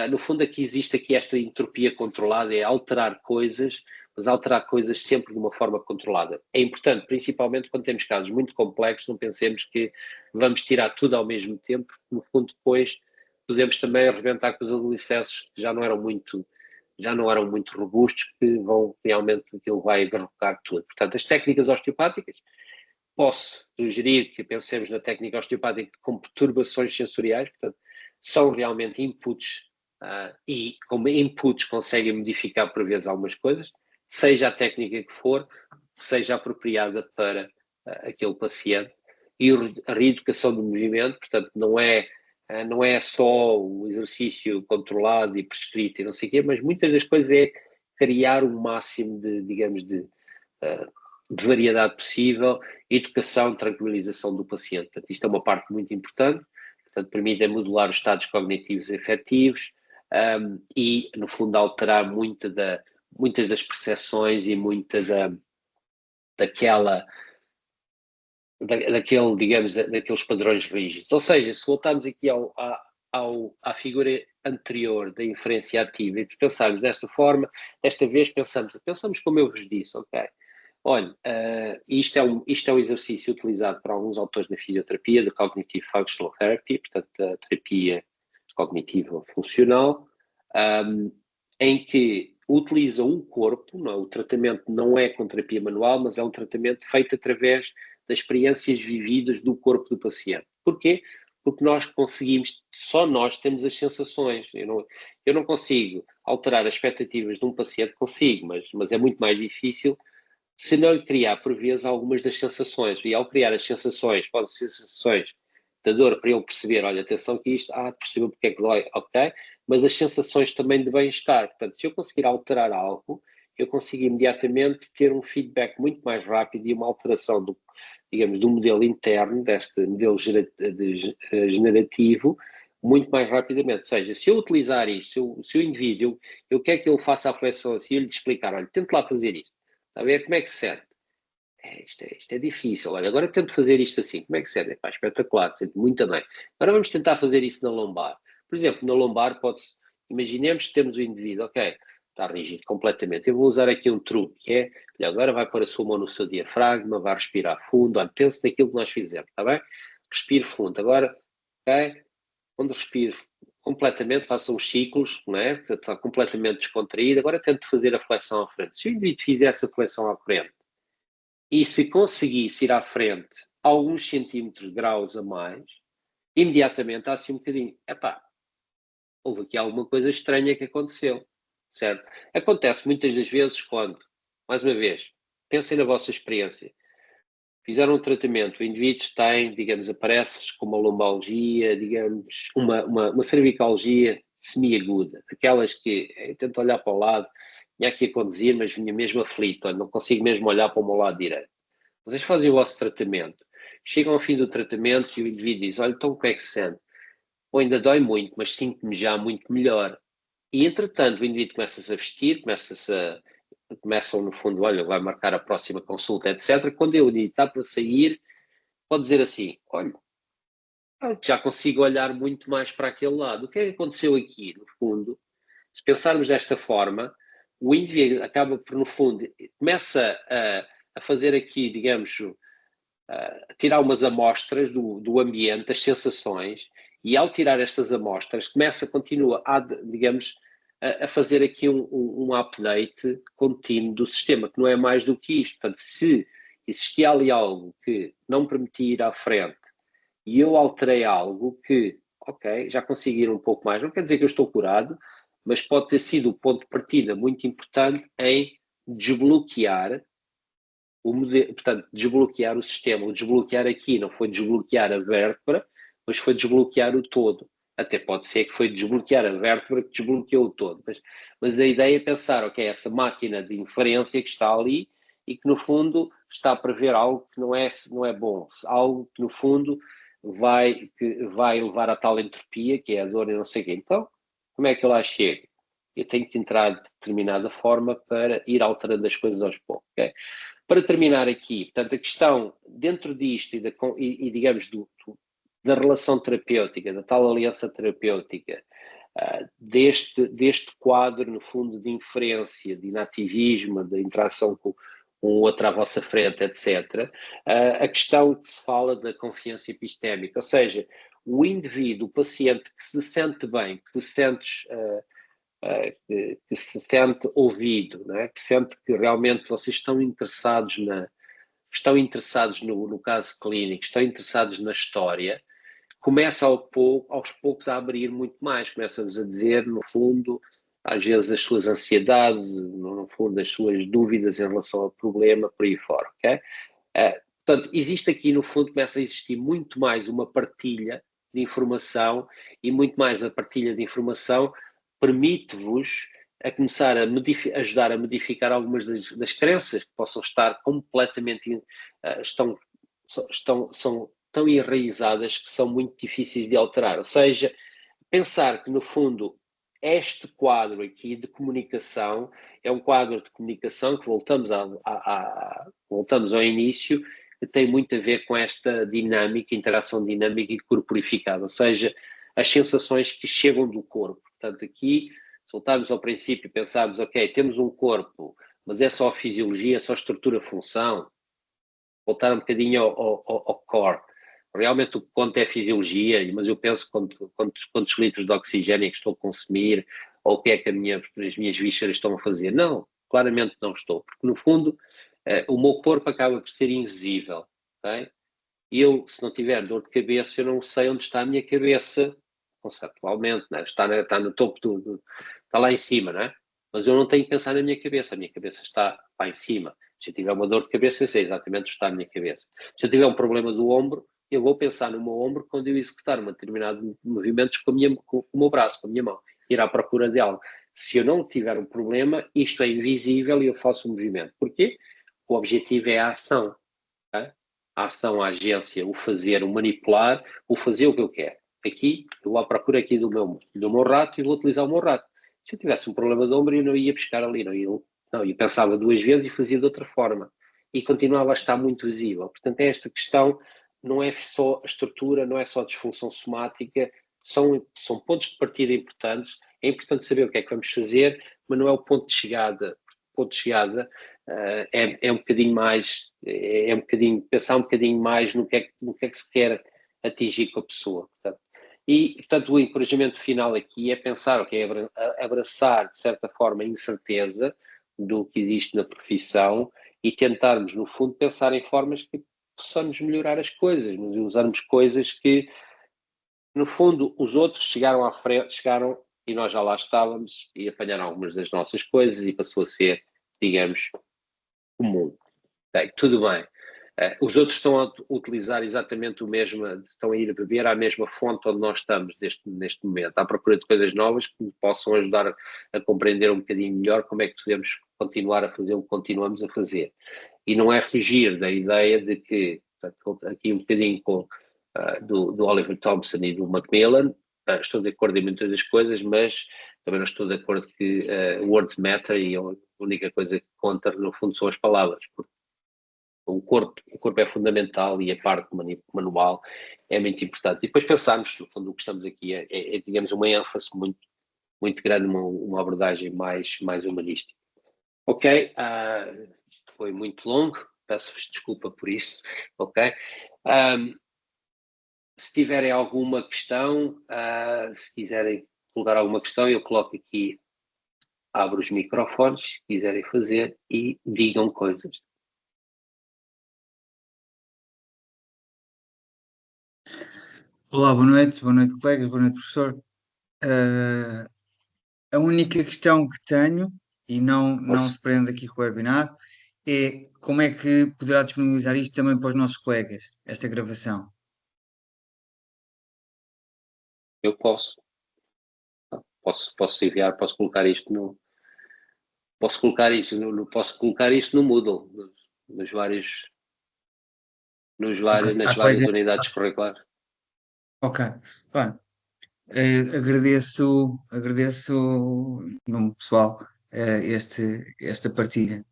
no fundo aqui existe aqui esta entropia controlada, é alterar coisas, mas alterar coisas sempre de uma forma controlada. É importante, principalmente quando temos casos muito complexos, não pensemos que vamos tirar tudo ao mesmo tempo, porque no fundo depois podemos também arrebentar com os alicerces que já não eram muito robustos, que vão realmente, aquilo vai derrocar tudo. Portanto, as técnicas osteopáticas, posso sugerir que pensemos na técnica osteopática com perturbações sensoriais, portanto, são realmente inputs e como inputs conseguem modificar por vezes algumas coisas, seja a técnica que for, seja apropriada para aquele paciente. E a reeducação do movimento, portanto, não é só o exercício controlado e prescrito e não sei o quê, mas muitas das coisas é criar o máximo de, digamos, de variedade possível, educação, tranquilização do paciente. Portanto, isto é uma parte muito importante, portanto, permite modular os estados cognitivos efetivos e, no fundo, alterar muitas das percepções e daqueles padrões rígidos. Ou seja, se voltarmos aqui à figura anterior da inferência ativa e pensarmos desta forma, desta vez pensamos como eu vos disse, ok? Olha, isto é um exercício utilizado por alguns autores da fisioterapia, da Cognitive Functional Therapy, portanto, da terapia cognitiva funcional, em que utilizam um corpo, não, o tratamento não é com terapia manual, mas é um tratamento feito através das experiências vividas do corpo do paciente. Porquê? Porque só nós temos as sensações. Eu não consigo alterar as expectativas de um paciente, consigo, mas é muito mais difícil se não lhe criar, por vezes, algumas das sensações. E ao criar as sensações, podem ser sensações da dor para ele perceber, olha, atenção que isto, percebeu porque é que dói, ok, mas as sensações também de bem-estar. Portanto, se eu conseguir alterar algo, eu consigo imediatamente ter um feedback muito mais rápido e uma alteração do modelo interno, deste modelo generativo, muito mais rapidamente. Ou seja, se eu utilizar isto, se o indivíduo, eu quero que ele faça a reflexão assim, eu lhe explicar, olha, tente lá fazer isto. Está a ver como é que se sente? Isto é difícil. Olha, agora tento fazer isto assim. Como é que se sente? Espetacular, sente muito bem. Agora vamos tentar fazer isso na lombar. Por exemplo, na lombar imaginemos que temos o indivíduo, ok, está rígido completamente. Eu vou usar aqui um truque, que é, olha, agora vai pôr a sua mão no seu diafragma, vai respirar fundo, olha, pense naquilo que nós fizemos, está bem? Respire fundo. Agora, ok, quando respire completamente, faça os ciclos, não é? Está completamente descontraído. Agora tente fazer a flexão à frente. Se o indivíduo fizer essa flexão à frente e se conseguisse ir à frente alguns centímetros, graus a mais, imediatamente há assim um bocadinho, houve aqui alguma coisa estranha que aconteceu, certo? Acontece muitas das vezes quando, mais uma vez, pensem na vossa experiência, fizeram um tratamento, o indivíduo tem, digamos, aparece com uma lombalgia, digamos, uma cervicalgia semi-aguda, aquelas que eu tento olhar para o lado, tinha aqui a conduzir, mas vinha mesmo aflito, não consigo mesmo olhar para o meu lado direito. Vocês fazem o vosso tratamento, chegam ao fim do tratamento e o indivíduo diz, olha, então o que é que se sente? Ou ainda dói muito, mas sinto-me já muito melhor. E, entretanto, o indivíduo começa-se a vestir, começam, no fundo, olha, vai marcar a próxima consulta, etc. Quando o indivíduo está para sair, pode dizer assim, olha, já consigo olhar muito mais para aquele lado. O que é que aconteceu aqui, no fundo? Se pensarmos desta forma, o indivíduo acaba por, no fundo, começa a fazer aqui, digamos, tirar umas amostras do ambiente, das sensações, e ao tirar estas amostras, continua digamos, a fazer aqui um update contínuo do sistema, que não é mais do que isto. Portanto, se existia ali algo que não permitia ir à frente e eu alterei algo que, ok, já consegui ir um pouco mais, não quer dizer que eu estou curado, mas pode ter sido o ponto de partida muito importante em desbloquear portanto, desbloquear o sistema. O desbloquear aqui não foi desbloquear a vértebra, mas foi desbloquear o todo. Até pode ser que foi desbloquear a vértebra que desbloqueou o todo. Mas a ideia é pensar, ok, essa máquina de inferência que está ali e que no fundo está a prever algo que não é bom, algo que no fundo que vai levar a tal entropia, que é a dor e não sei o quê. Então, como é que eu lá chego? Eu tenho que entrar de determinada forma para ir alterando as coisas aos poucos. Okay? Para terminar aqui, portanto, a questão dentro disto digamos, da relação terapêutica, da tal aliança terapêutica, deste quadro, no fundo, de inferência, de inativismo, de interação com o outro à vossa frente, etc., a questão que se fala da confiança epistémica, ou seja, o indivíduo, o paciente que se sente bem, que se sente que se sente ouvido, né? Que sente que realmente vocês estão interessados no caso clínico, estão interessados na história, começa aos poucos a abrir muito mais, começa-nos a dizer, no fundo, às vezes as suas ansiedades, no fundo, as suas dúvidas em relação ao problema, por aí fora, ok? Portanto, existe aqui, no fundo, começa a existir muito mais uma partilha de informação e muito mais a partilha de informação permite-vos a começar a ajudar a modificar algumas das crenças que possam estar completamente, são tão enraizadas que são muito difíceis de alterar. Ou seja, pensar que, no fundo, este quadro aqui de comunicação é um quadro de comunicação que voltamos ao início, que tem muito a ver com esta dinâmica, interação dinâmica e corporificada, ou seja, as sensações que chegam do corpo. Portanto, aqui, voltarmos ao princípio e pensarmos, ok, temos um corpo, mas é só fisiologia, é só estrutura-função, voltar um bocadinho ao core. Realmente o que conta é a fisiologia, mas eu penso quantos litros de oxigênio é que estou a consumir, ou o que é que as minhas vísceras estão a fazer. Não, claramente não estou, porque no fundo o meu corpo acaba por ser invisível. Okay? Eu, se não tiver dor de cabeça, eu não sei onde está a minha cabeça, conceptualmente, né? Está no topo está lá em cima, não é? Mas eu não tenho que pensar na minha cabeça, a minha cabeça está lá em cima. Se eu tiver uma dor de cabeça, eu sei exatamente onde está a minha cabeça. Se eu tiver um problema do ombro, eu vou pensar no meu ombro quando eu executar um determinado movimento com o meu braço, com a minha mão, ir à procura de algo. Se eu não tiver um problema, isto é invisível e eu faço o movimento. Porquê? O objetivo é a ação. Tá? A ação, a agência, o fazer, o manipular, o fazer o que eu quero. Aqui, eu vou à procura aqui do meu rato e vou utilizar o meu rato. Se eu tivesse um problema de ombro, eu não ia buscar ali, não, eu pensava duas vezes e fazia de outra forma. E continuava a estar muito visível. Portanto, esta questão não é só a estrutura, não é só a disfunção somática, são pontos de partida importantes. É importante saber o que é que vamos fazer, mas não é o ponto de chegada. O ponto de chegada é um bocadinho mais, um bocadinho, pensar um bocadinho mais no que é que se quer atingir com a pessoa. Portanto, o encorajamento final aqui é pensar, ok, abraçar, de certa forma, a incerteza do que existe na profissão e tentarmos, no fundo, pensar em formas que possamos melhorar as coisas, usarmos coisas que, no fundo, os outros chegaram à frente, chegaram e nós já lá estávamos e apanharam algumas das nossas coisas e passou a ser, digamos, comum. Okay, tudo bem. Os outros estão a utilizar exatamente o mesmo, estão a ir a beber à mesma fonte onde nós estamos neste momento, à procura de coisas novas que possam ajudar a compreender um bocadinho melhor como é que podemos continuar a fazer o que continuamos a fazer. E não é fugir da ideia de que, portanto, aqui um bocadinho do Oliver Thompson e do Macmillan, estou de acordo em muitas das coisas, mas também não estou de acordo que words matter e a única coisa que conta, no fundo, são as palavras, porque o corpo é fundamental e a parte manual é muito importante. E depois pensarmos, no fundo, o que estamos aqui digamos, uma ênfase muito, muito grande, uma abordagem mais humanística. Ok, isto foi muito longo, peço-vos desculpa por isso, ok? Se tiverem alguma questão, se quiserem colocar alguma questão, eu coloco aqui, abro os microfones, se quiserem fazer, e digam coisas. Olá, boa noite colegas, boa noite professor. A única questão que tenho, e não se prende aqui com o webinar, é como é que poderá disponibilizar isto também para os nossos colegas, esta gravação? Eu posso enviar, posso colocar isto no Moodle, nas várias unidades curriculares. Ok, bem, agradeço em nome pessoal esta partilha.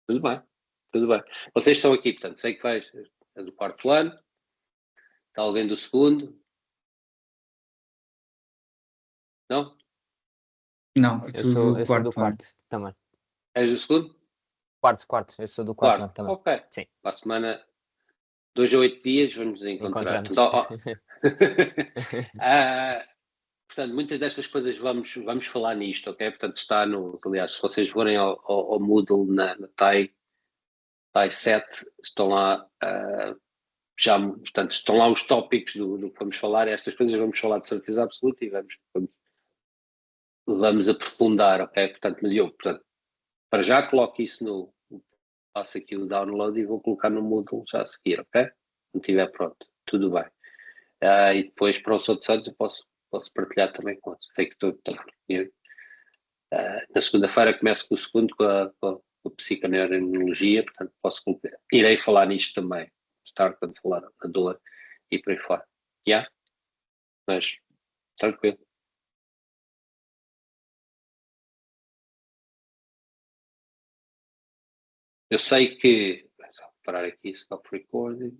Tudo bem. Vocês estão aqui, portanto, sei que é do quarto ano, está alguém do segundo? Não? Não, é Eu tudo sou do do quarto ano. quarto também. És do segundo? Quarto, eu sou do quarto ano também. Ok. Sim. Para a semana, 2 a 8 dias, vamos nos encontrar. Portanto, muitas destas coisas vamos falar nisto, ok? Portanto, aliás, se vocês forem ao Moodle na TAI 7, estão lá portanto, estão lá os tópicos do que vamos falar, estas coisas vamos falar de certeza absoluta e vamos aprofundar, ok? Portanto, para já coloco isso faço aqui o download e vou colocar no Moodle já a seguir, ok? Quando estiver pronto, tudo bem. E depois para os outros anos eu posso partilhar também com vocês. Sei que na segunda-feira começo com o segundo com a psiconeuroimunologia, portanto irei falar nisto também, estar quando falar na dor e por aí fora. Mas tranquilo. Eu sei que, vou parar aqui, stop recording.